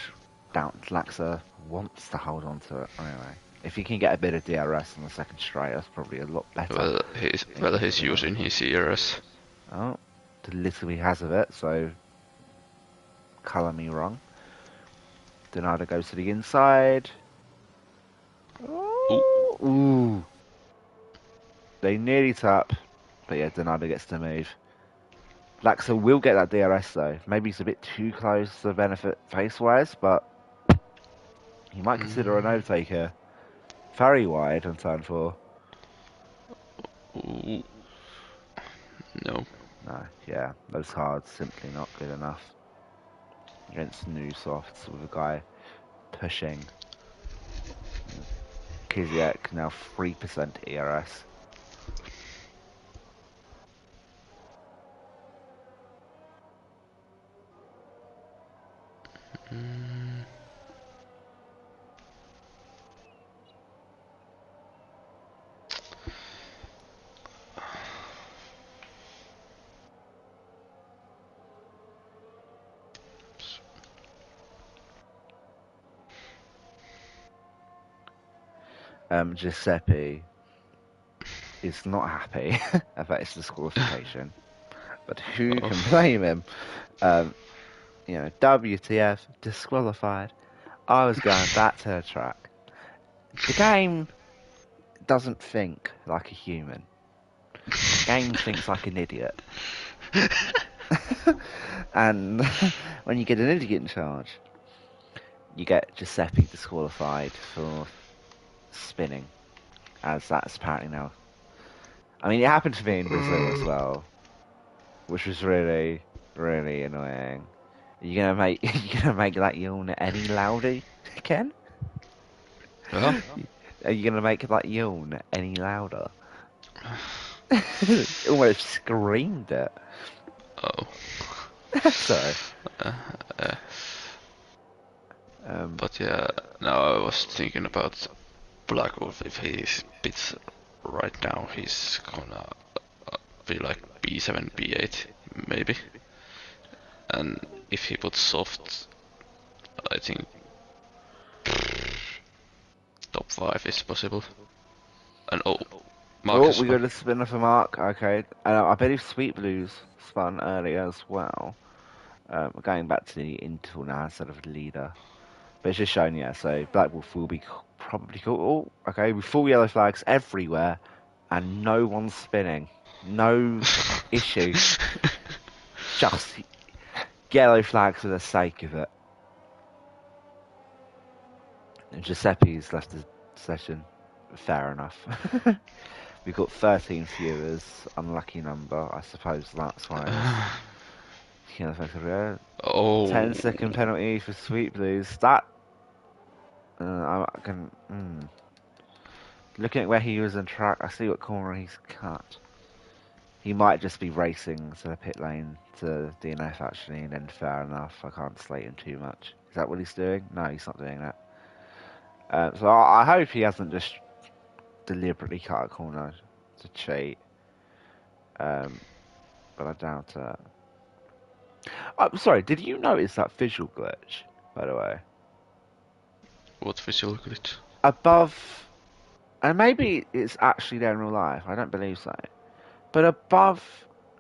doubt Laxa wants to hold on to it anyway. If he can get a bit of DRS on the second straight, that's probably a lot better. He's using his ERS. Oh, the little he has of it, so colour me wrong. Donado goes to the inside. Ooh. They nearly tap, but yeah, Donado gets to move. Laxa will get that DRS though. Maybe he's a bit too close to benefit face-wise, but he might consider an overtake here. Very wide on turn 4. Ooh. No. No, yeah, those hards simply not good enough against new softs with a guy pushing. Kiziak now 3% ERS. Giuseppe is not happy about his disqualification, but who can Oh. blame him? Um, WTF, disqualified. I was going back to the track. The game doesn't think like a human. The game thinks like an idiot. And when you get an idiot in charge, you get Giuseppe disqualified for spinning, as that's apparently now. I mean, it happened to me in Brazil as well, which was really, really annoying. You gonna make that yawn any louder, Ken? Yeah. Are you gonna make that yawn any louder? Almost screamed it. Oh. Sorry. Uh, uh, Um, but yeah, now I was thinking about Black Wolf. If he spits right now, he's gonna be like B7, B8, maybe. And if he puts soft, I think top 5 is possible. And oh, Mark oh, has we spun. got a spinner for Mark. Okay. I believe Sweet Blues spun earlier as well. Going back to the interval now instead of the leader. But it's just shown, yeah, so Black Wolf will be probably cool. Oh, okay, with full yellow flags everywhere, and no one's spinning. No issue. Just yellow flags for the sake of it. And Giuseppe's left the session. Fair enough. We've got 13 viewers. Unlucky number. I suppose that's why it's... Yeah, Oh, 10-second penalty for Sweet Blues. That... I can... Looking at where he was in track, I see what corner he's cut. He might just be racing to the pit lane to DNF actually, and then fair enough. I can't slate him too much. Is that what he's doing? No, he's not doing that. So I hope he hasn't just deliberately cut a corner to cheat. But I doubt it. I'm sorry, did you notice that visual glitch, by the way? what visual glitch? Above, and maybe it's actually there in real life, I don't believe so. But above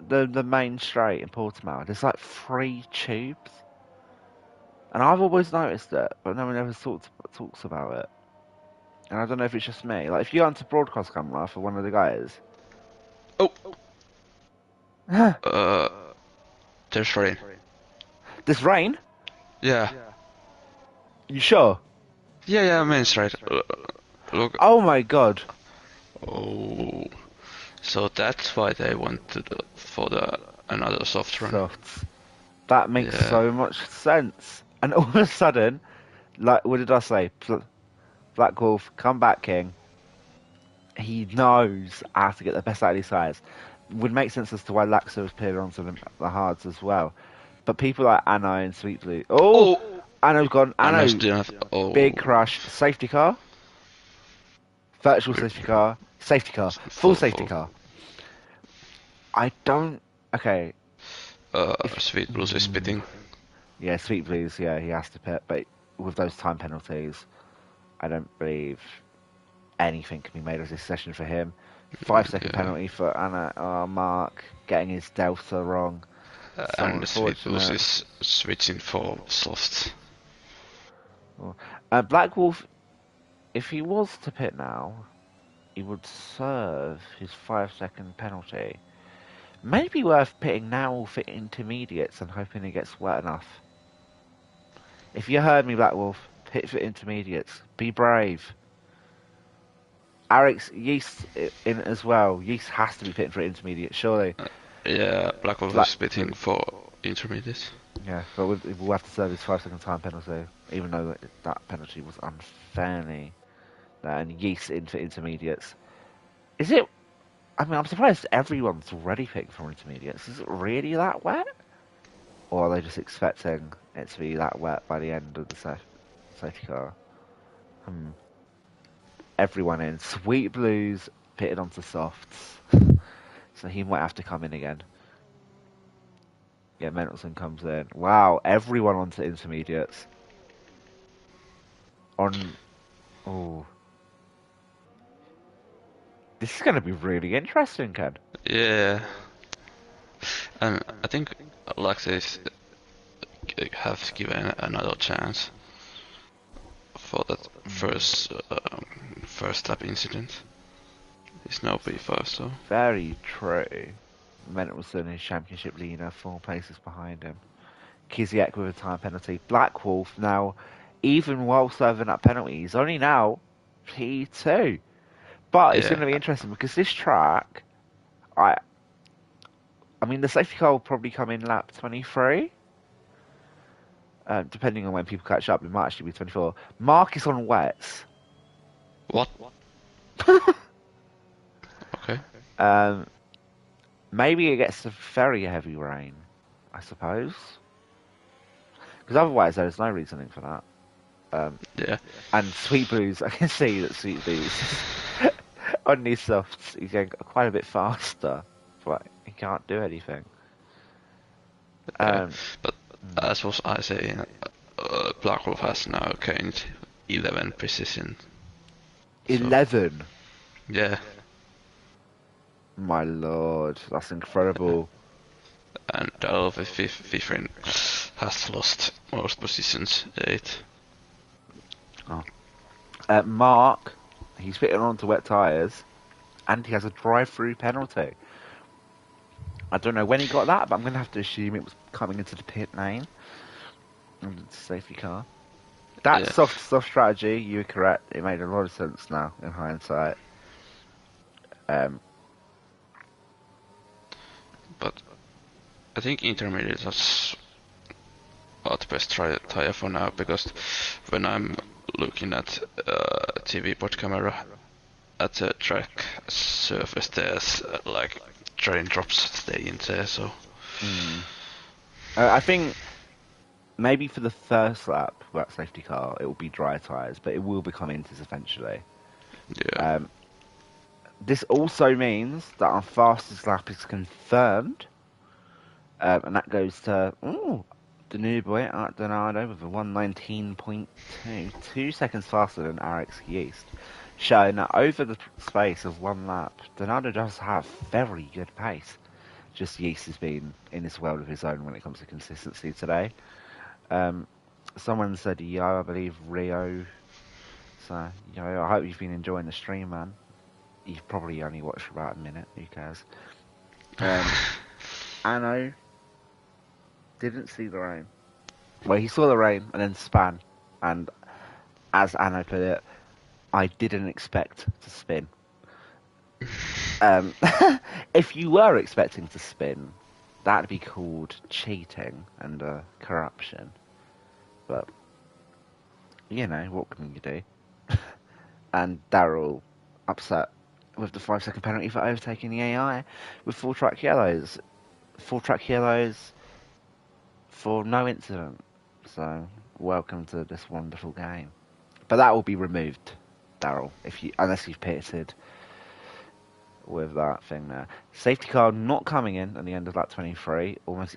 the main straight in Portimao, there's like 3 tubes. And I've always noticed it, but no one ever talks about it. And I don't know if it's just me. Like, if you go onto broadcast camera for one of the guys... Oh, uh, there's rain. This rain? Yeah, You sure? yeah, main straight. Look. Oh my god. Oh, so that's why they went to for the another soft run. Softs. That makes Yeah. so much sense. And all of a sudden, like, what did I say? Black Wolf, come back, King. He knows how to get the best out of these guys. Would make sense as to why Laxo was paired onto the hards as well. But people like Anno and Sweet Blue. Oh! Oh, Anno's gone. Anno, Anna's DNF. big Oh, crash. Safety car. Virtual safety car. Safety car. Full safety car. I don't... Okay. Sweet Blues is spitting. Yeah, Sweet Blues, yeah, he has to pit. But with those time penalties, I don't believe anything can be made of this session for him. 5-second Yeah. penalty for Anna. Mark getting his delta wrong. So And the Sweet Blues unfortunate. is switching for soft. Black Wolf, if he was to pit now, he would serve his 5-second penalty. Maybe worth pitting now for intermediates and hoping he gets wet enough. If you heard me, Black Wolf, pit for intermediates. Be brave. Eric's Yeast in as well. Yeast has to be pitting for intermediates, surely. Yeah, Black Wolf is spitting for intermediate. Yeah, but we'll have to serve his 5-second time penalty, even though that penalty was unfairly. And Yeast in for intermediates. Is it? I mean, I'm surprised everyone's already picking for intermediates. Is it really that wet? Or are they just expecting it to be that wet by the end of the safety car? Everyone in. Sweet Blues pitted onto softs. So he might have to come in again. Yeah, Mendelson comes in. Wow, everyone onto intermediates. Oh. This is going to be really interesting, Ken. Yeah, and I think Alexis have given another chance for that first lap incident. He's now P5, so Very true. Mendelson is championship leader, 4 places behind him. Kiziak with a time penalty. Black Wolf now, even while serving that penalty, he's only now P2. But it's going yeah. to be interesting because this track, I, I mean, the safety car will probably come in lap 23. Depending on when people catch up, it might actually be 24. Mark is on wets. What? Okay. Um, maybe it gets a very heavy rain, I suppose. Because otherwise, there's no reasoning for that. Yeah. And Sweet Blues, I can see that Sweet Blues on these softs, he's going quite a bit faster, but he can't do anything. Yeah. Um, But as was I saying, Black Wolf has now gained 11 precision. So 11. yeah, My lord, that's incredible. and Dalve Fifrin has lost most positions, 8. Oh. Mark, he's fitting onto wet tyres, and he has a drive-through penalty. I don't know when he got that, but I'm going to have to assume it was coming into the pit lane. And it's a safety car. That Yeah. soft strategy, you were correct. It made a lot of sense now, in hindsight. But I think intermediate are the best tire for now, because when I'm looking at TV pod camera at the track surface, there's like train drops stay in there, so I think maybe for the first lap, that safety car, it will be dry tyres, but it will become inters eventually. yeah. This also means that our fastest lap is confirmed, and that goes to the new boy Art Donado with a 1:19.2, 2 seconds faster than Alex Yeast, showing that over the space of one lap, Donado does have very good pace. Just Yeast has been in this world of his own when it comes to consistency today. Someone said yo, I believe Rio. So yo, I hope you've been enjoying the stream, man. You've probably only watched for about a minute. Who cares? Anno didn't see the rain. Well, he saw the rain and then span. And as Anno put it, I didn't expect to spin. If you were expecting to spin, that'd be called cheating and corruption. But you know, what can you do? And Daryl upset with the 5-second penalty for overtaking the AI with 4 track yellows. 4 track yellows for no incident. So, welcome to this wonderful game. But that will be removed, Daryl, unless you've pitted with that thing there. Safety car not coming in at the end of lap 23, almost,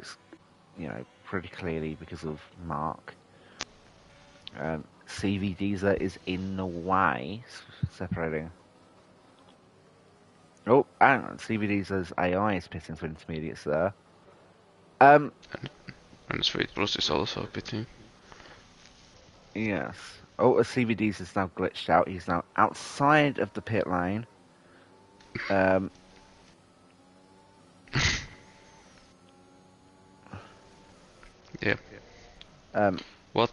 pretty clearly because of Mark. CV Deezer is in the way, separating. Oh, and CV Deezer's AI is pitting for intermediates there. And Sweet Plus is also pitting. Yes. Oh, CVD's is now glitched out. He's now outside of the pit lane. Yeah. What?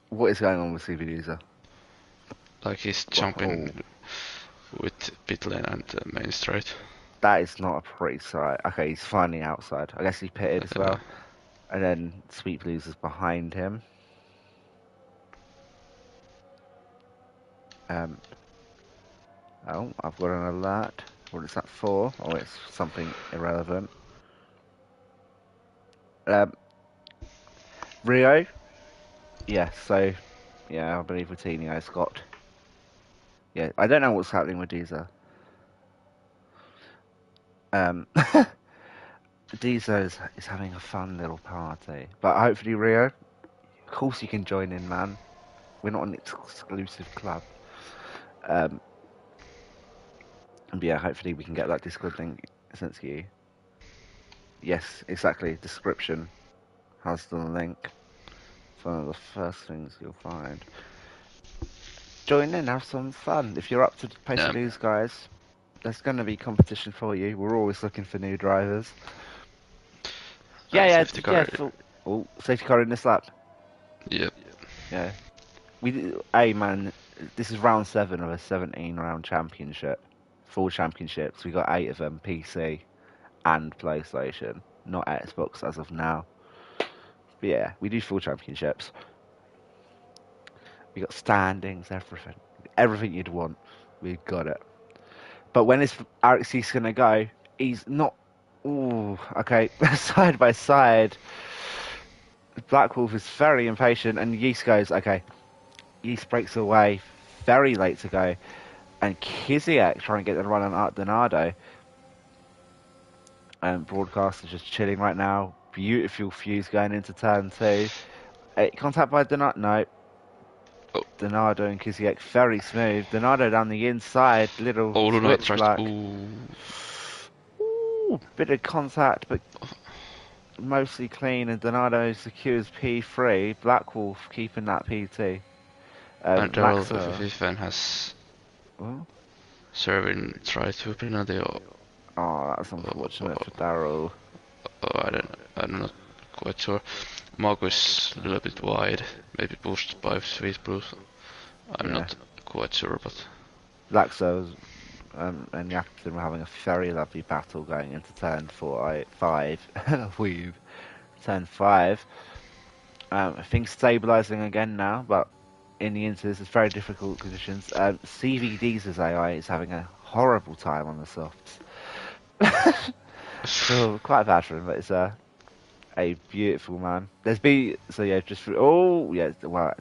What is going on with CVD's? Like he's jumping with pit lane and main straight. That is not a pretty sight. Okay, he's finally outside. I guess he pitted as well. And then Sweet Blues is behind him. Oh, I've got an alert. What is that for? Oh, it's something irrelevant. Rio? Yes, so, yeah, I believe Coutinho Scott. Yeah, I don't know what's happening with Deezer. Deezer is having a fun little party. But hopefully, Rio, of course you can join in, man. We're not an exclusive club. And yeah, hopefully we can get that Discord link sent to you. Yes, exactly. Description has the link. It's one of the first things you'll find. Join in, have some fun. If you're up to pace Yeah. lose, guys, there's going to be competition for you. We're always looking for new drivers. Safety car. Oh, safety car in this lap. Yep. Yeah. Hey, man, this is round 7 of a 17-round championship. Full championships. We got 8 of them, PC and PlayStation. Not Xbox as of now. But yeah, we do full championships. We got standings, everything. Everything you'd want. We've got it. But when is Alexis going to go? He's not... Ooh, okay. Side by side. Black Wolf is very impatient, and Yeast goes, okay. Yeast breaks away, very late to go. And Kiziak trying to get the run on Art Donado. And Broadcast is just chilling right now. Beautiful fuse going into turn 2. Contact by Donado. No. Oh. Donado and Kiziak very smooth. Donado down the inside, little switch black. Ooh, bit of contact, but mostly clean. And Donado secures P3. Black Wolf keeping that P2. And Daryl Fiffen has oh, serving try to penalty. that's unfortunate for Daryl. I'm not quite sure. Marcus a little bit wide, maybe pushed by Sweet Blues. I'm not quite sure, but Laxo and Yakupton were having a very lovely battle going into turn 5. We've turn 5. Things stabilising again now, but in the inters, it's very difficult conditions. CVD's AI is having a horrible time on the softs. So, quite bad for him, but it's a beautiful man. Wow,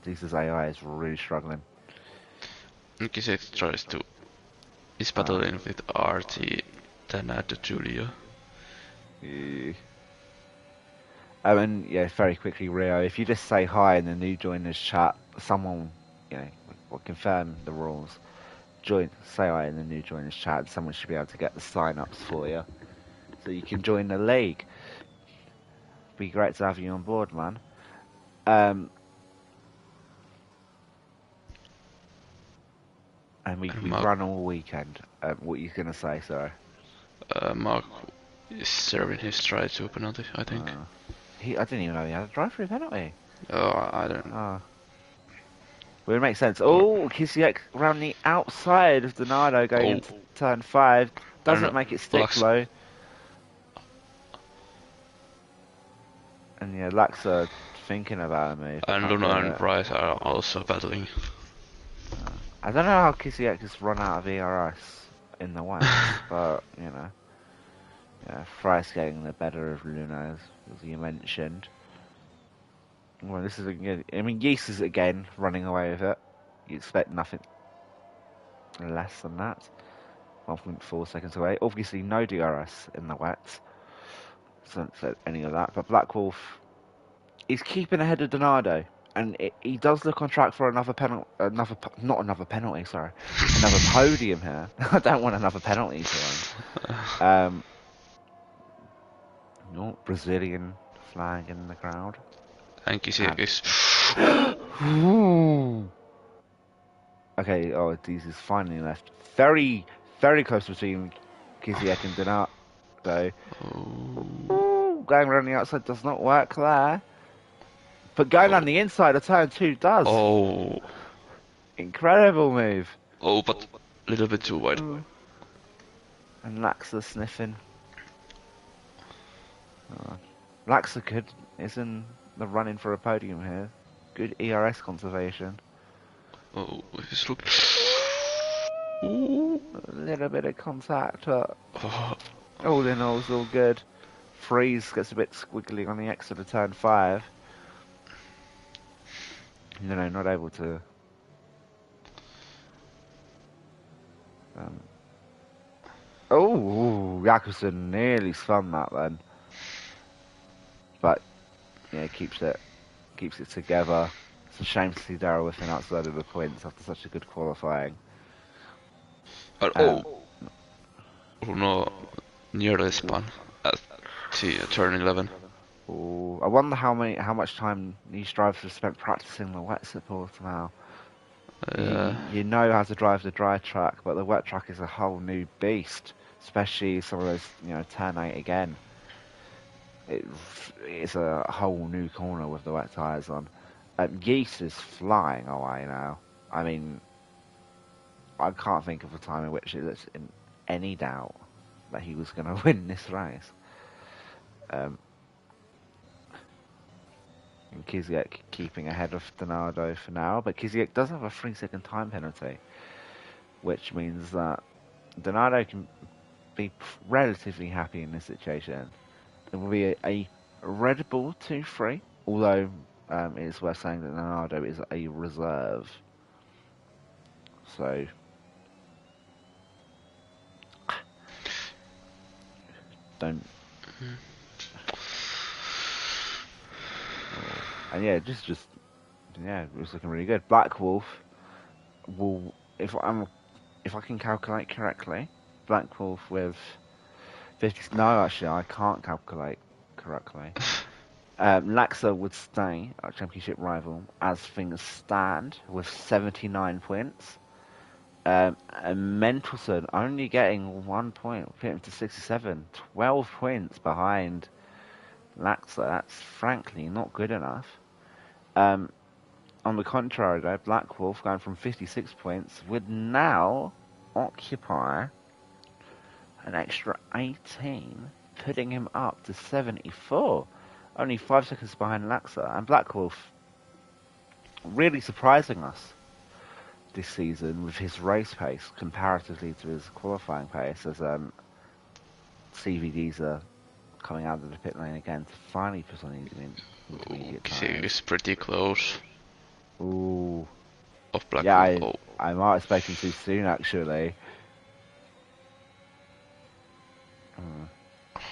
Deez's AI is really struggling. Kisek tries to is battling with RT Tanad Julia. Very quickly, Rio, if you just say hi in the new joiners chat, someone, will confirm the rules. Say hi in the new joiners chat, and someone should be able to get the sign-ups for you. So you can join the league. Be great to have you on board, man. And we run all weekend. What are you going to say, sorry? Mark is serving his try to penalty, I think. I didn't even know he had a drive-through penalty. Oh, I don't know. Well, it makes sense. Oh, Kiziak around the outside of Donado going into turn 5. Doesn't make it stick low. And yeah, Laxa thinking about a move. And Luna and Bryce are also battling. I don't know how Kiziak has run out of ERS in the West, but, Fry's getting the better of Luna, as you mentioned. Well, this is again. Yeast is again running away with it. You expect nothing less than that. 1.4 seconds away. Obviously, no DRS in the wet. So any of that. But Black Wolf is keeping ahead of Donado, and he does look on track for another penalty. Another podium here. I don't want another penalty for him. No Brazilian flag in the crowd. And Kiziak is. Okay, Deez is finally left. Very, very close between Kiziak and Donat, though. Going around the outside does not work there. But going on the inside of turn 2 does. Oh. Incredible move. Oh, but a little bit too wide. And Laxa sniffing. Laxa is in the running for a podium here. Good ERS conservation. Oh, he's look. A little bit of contact, but all in all, it's all good. Freeze gets a bit squiggly on the exit of turn 5. Not able to. Jakobsen nearly spun that then. But yeah, keeps it together. It's a shame to see Daryl whiffing outside of the points after such a good qualifying. Oh, Bruno nearly spun at turn 11. Ooh, I wonder how much time these drivers have spent practicing the wet support now. You know how to drive the dry track, but the wet track is a whole new beast, especially some of those, turn 8 again. It's a whole new corner with the wet tyres on. Yeast is flying away now. I mean, I can't think of a time in which it's in any doubt that he was going to win this race. And Kvyat keeping ahead of Donato for now, but Kvyat does have a 3-second time penalty, which means that Donato can be relatively happy in this situation. It will be a Red Bull 2-3, although it is worth saying that Donato is a reserve. So don't. And yeah, just yeah, it was looking really good. Black Wolf will, if I can calculate correctly, Black Wolf with 50. No, actually, I can't calculate correctly. Laxa would stay our championship rival as things stand with 79 points. And Mentelson only getting 1 point, getting to 67, 12 points behind Laxa. That's frankly not good enough. On the contrary, though, Black Wolf going from 56 points would now occupy an extra 18, putting him up to 74. Only 5 seconds behind Laxa. And Black Wolf really surprising us this season with his race pace comparatively to his qualifying pace, as CVDs are coming out of the pit lane again to finally put on intermediate time. It's pretty close. Ooh. Of Black Yeah, Wolf. I might have spoken too soon, actually.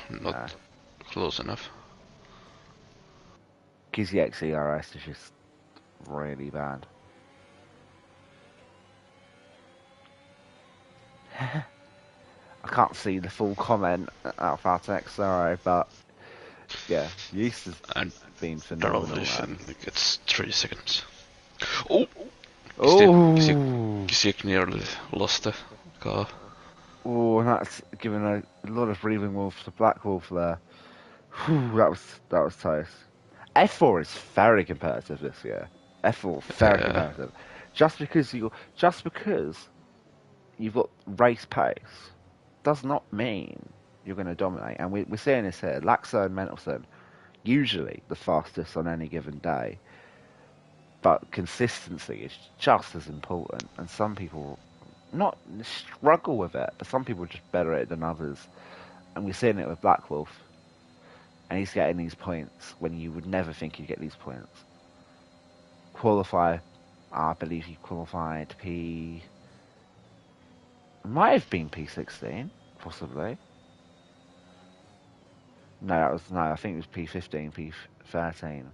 Not close enough. Kvyat CRS is just really bad. I can't see the full comment out of our text, sorry, but yeah, Yeast has been phenomenal. It's 3 seconds. Oh! Kvyat nearly lost the car. Oh, and that's given a lot of breathing room to Black Wolf there. Whew, that was close. F4 is very competitive this year. F4 very competitive. Just because you've got race pace does not mean you're going to dominate. And we're seeing this here. Laxa and Mentelson, usually the fastest on any given day. But consistency is just as important. And some people not struggle with it, but some people are just better at it than others. And we're seeing it with Black Wolf. And he's getting these points when you would never think you'd get these points. I believe he qualified might have been P16, possibly. No, I think it was P15, P13.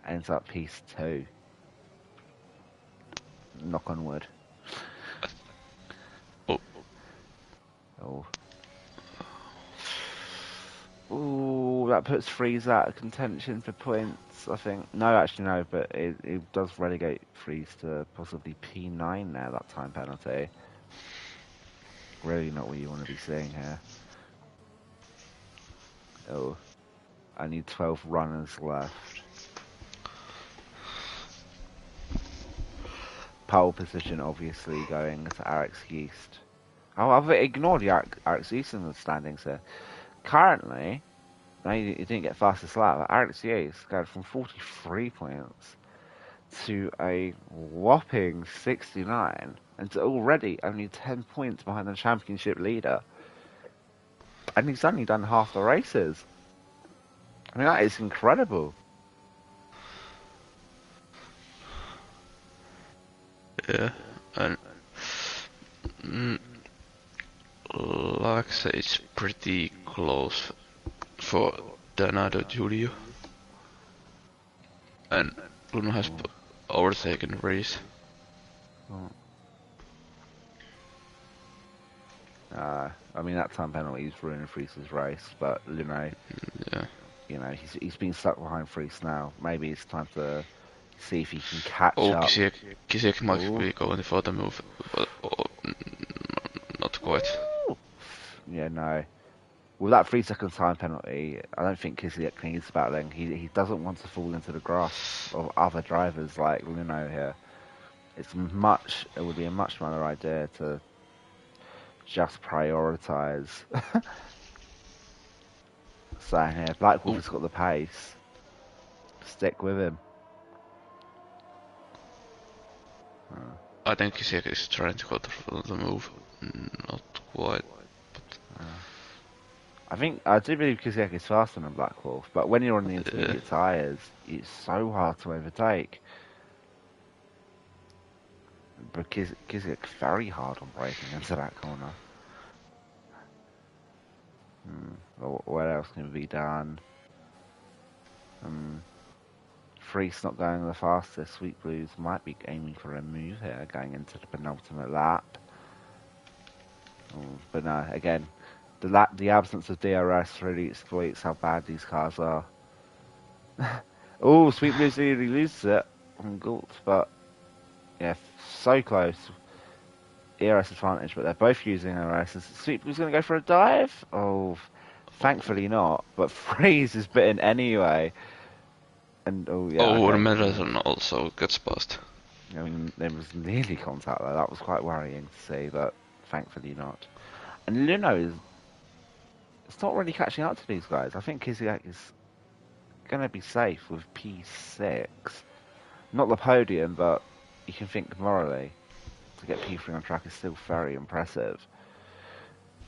Ends up P2. Knock on wood. Oh. Ooh, that puts Freeze out of contention for points, I think. No, actually no, but it does relegate Freeze to possibly P9 now, that time penalty. Really not what you want to be seeing here. Oh. I need 12 runners left. Pole position obviously going to Alex Yeast. Oh, I've ignored the Alex Yeast in the standings here. Currently, now he didn't get fastest lap, but Alex Yeast going from 43 points to a whopping 69, and to already only 10 points behind the championship leader. And he's only done half the races. I mean, that is incredible. Yeah, and like I say, it's pretty close for Donato Julio. And Bruno has overtaken the race. I mean, that time penalty is ruining Fries's race, but Yeah. he's been stuck behind Fries now. Maybe it's time to see if he can catch Oh, up. Kisiek might Ooh. be going for the move, but not quite. Yeah, no. With that 3 second time penalty, I don't think Kisiek needs battling. He doesn't want to fall into the grasp of other drivers like Luno here. It would be a much better idea to just prioritise. So here, Black Wolf Ooh, has got the pace. Stick with him. I think Kisiek is trying to go for the move. Not quite. I do believe Kisiek is faster than Black Wolf, but when you're on the Uh, intermediate tyres, it's so hard to overtake. But Kisiek very hard on braking into that corner. What else can be done? Freak's not going the fastest. Sweet Blues might be aiming for a move here, going into the penultimate lap. But no, again, the absence of DRS really exploits how bad these cars are. Oh, Sweet Blues nearly loses it on Galt, but yeah, so close. ERS advantage, but they're both using ERS. Is Sweet Blues going to go for a dive? Oh, thankfully not. But Freeze is bitten anyway. And oh yeah, oh, the okay. medicine also gets past. I mean, there was nearly contact there. That was quite worrying to see, but thankfully not. And Luno is it's not really catching up to these guys. I think Kiziak is going to be safe with P6. Not the podium, but you can think morally to get P3 on track is still very impressive.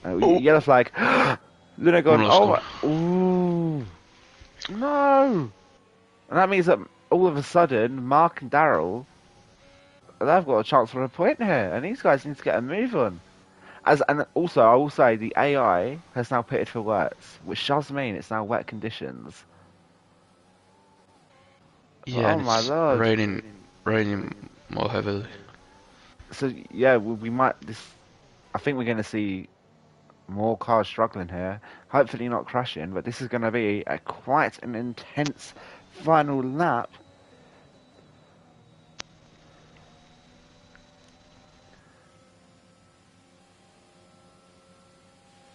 Oh, Yellow flag. Luno gone. Bruno's Oh, gone. ooh, no. And that means that all of a sudden, Mark and Daryl, they've got a chance for a point here, and these guys need to get a move on. And also, I will say the AI has now pitted for wets, which does mean it's now wet conditions. Yeah, Oh and my it's lord! raining more heavily. So yeah, we might. I think we're going to see more cars struggling here. Hopefully not crashing, but this is going to be quite an intense final lap.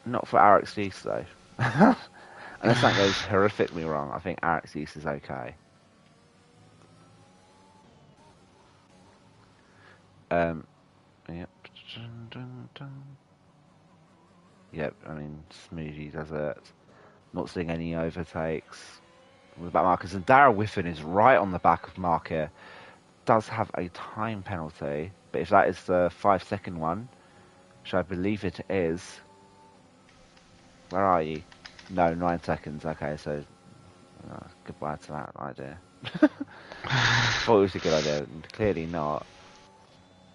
Not for Alex East though. Unless that goes horrifically wrong, I think Alex East is okay. Yep. Yep, I mean, Smoothie does it. Not seeing any overtakes with back markers. And Darrell Whiffen is right on the back of Mark here. Does have a time penalty, but if that is the 5 second one, which I believe it is. Where are you? No, 9 seconds. Okay, so goodbye to that idea. Thought it was a good idea, clearly not.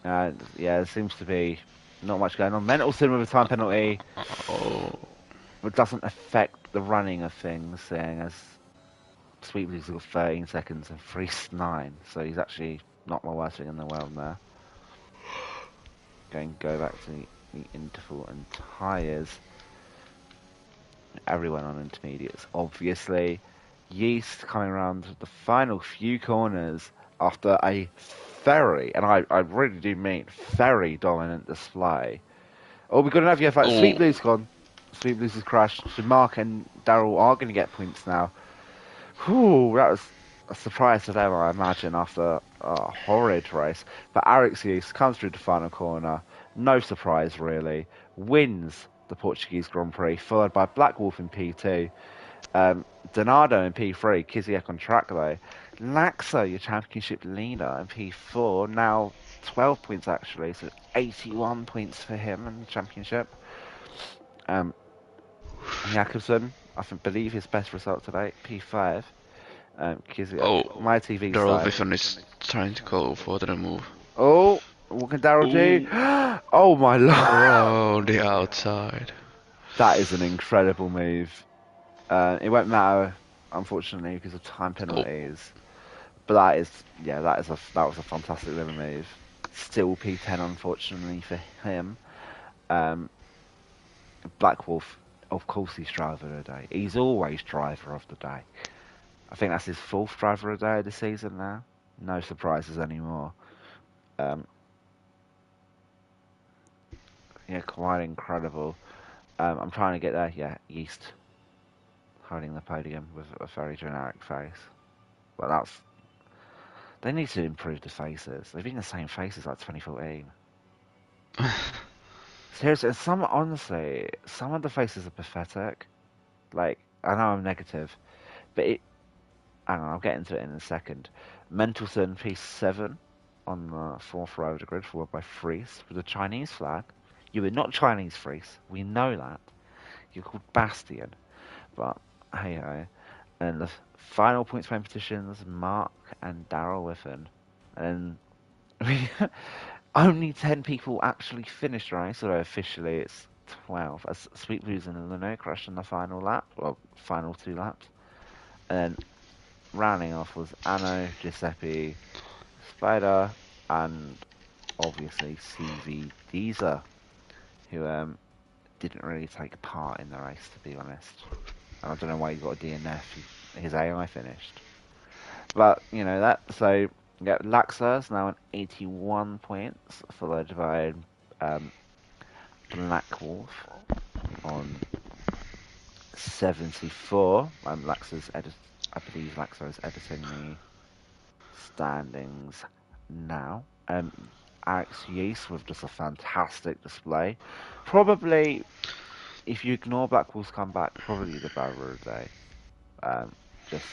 Yeah, there seems to be not much going on. Mendelson with a time penalty. Oh, It doesn't affect the running of things, seeing as Sweetley's got 13 seconds and Freeze 9, so he's actually not the worst thing in the world there. Go back to the interval and tyres. Everyone on intermediates, obviously. Yeast coming around the final few corners after a very, and I really do mean very dominant display. Oh, we've got another fight. Sweet oh, Blue's gone. Sweet Blue's has crashed. So Mark and Daryl are going to get points now. Whew, that was a surprise to them, I imagine, after a horrid race. But Alex Yeast comes through the final corner. No surprise, really. Wins the Portuguese Grand Prix, followed by Black Wolf in P2. Donado in P3, Kiziak on track though. Laxa, your championship leader in P4, now 12 points actually, so 81 points for him in the championship. Jakobsen, believe his best result today, P5. Kiziak, oh. my TV Daryl side. Whiffen is trying to go for the move. Oh, what can Daryl do? Oh, Oh my lord! oh, the outside. That is an incredible move. It won't matter, unfortunately, because of time Oh, penalties. But that was a fantastic little move. Still P10, unfortunately for him. Black Wolf, of course, he's driver of the day. He's always driver of the day. I think that's his fourth driver of the day of the season now. No surprises anymore. Um, yeah, quite incredible. I'm trying to get there. Yeah, Yeast holding the podium with a very generic face. But they need to improve the faces. They've been the same faces like 2014. Seriously, honestly, some of the faces are pathetic. Like, I know I'm negative, but hang on, I'll get into it in a second. Mentelson P7 on the fourth row of the grid, followed by Fries with a Chinese flag. You are not Chinese, Fries. We know that. You're called Bastian. But, hey ho. And the final points competitions, Mark and Daryl Whiffen. And only 10 people actually finished the race, although officially it's 12. As Sweet Blues and Leno crashed in the final lap, well, final 2 laps. And then rounding off was Anno, Giuseppe, Spider, and obviously CV Deezer, who didn't really take part in the race, to be honest. And I don't know why he got a DNF. His AI finished. But, so, yeah, Laxer's now on 81 points, followed by Black Wolf on 74. I believe Laxer is editing the standings now. Alex Yeast with just a fantastic display. Probably, if you ignore Black Wolf's comeback, probably the driver of the day. Just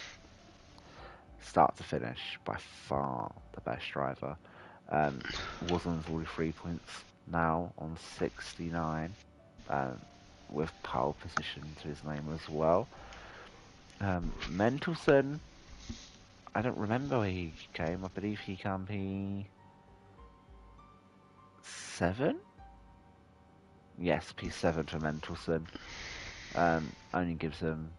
start to finish, by far the best driver. Wasn't 43 points now on 69, with pole position to his name as well. Mentelson, I don't remember where he came. I believe he came P7? Yes, P7 for Mentelson. Only gives him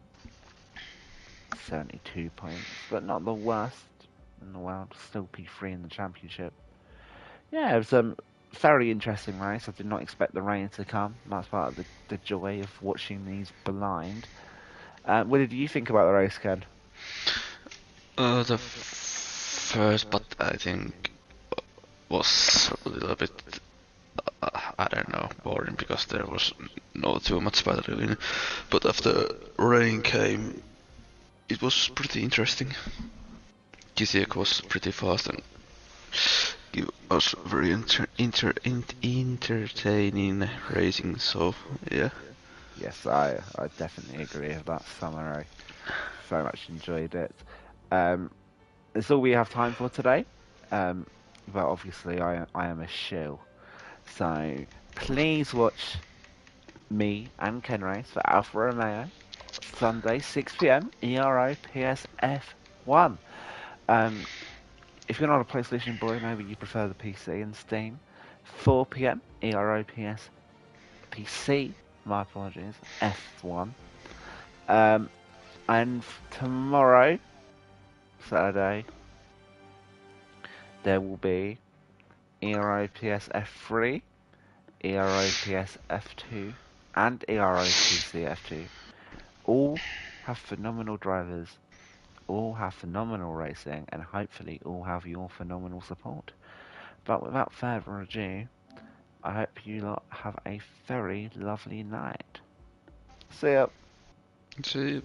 72 points, but not the worst in the world. Still P3 in the championship. Yeah, it was a very interesting race. I did not expect the rain to come. That's part of the joy of watching these blind. What did you think about the race, Ken? The first, but I think was a little bit, I don't know, boring because there was no too much battling. But after rain came, it was pretty interesting. Kisiek was pretty fast and it was very entertaining racing. So yeah. Yes, I definitely agree with that summary. Very much enjoyed it. That's all we have time for today. But obviously, I am a shill. So please watch me and Ken race for Alfa Romeo Sunday 6 p.m. Ero Ps F1. If you're not a PlayStation boy, maybe you prefer the PC and Steam. 4 p.m. Ero Ps PC. My apologies. F1. And tomorrow, Saturday, there will be Ero Ps F3, Ero Ps F2, and Ero PC F2. All have phenomenal drivers, all have phenomenal racing, and hopefully all have your phenomenal support. But without further ado, I hope you lot have a very lovely night. See ya. See.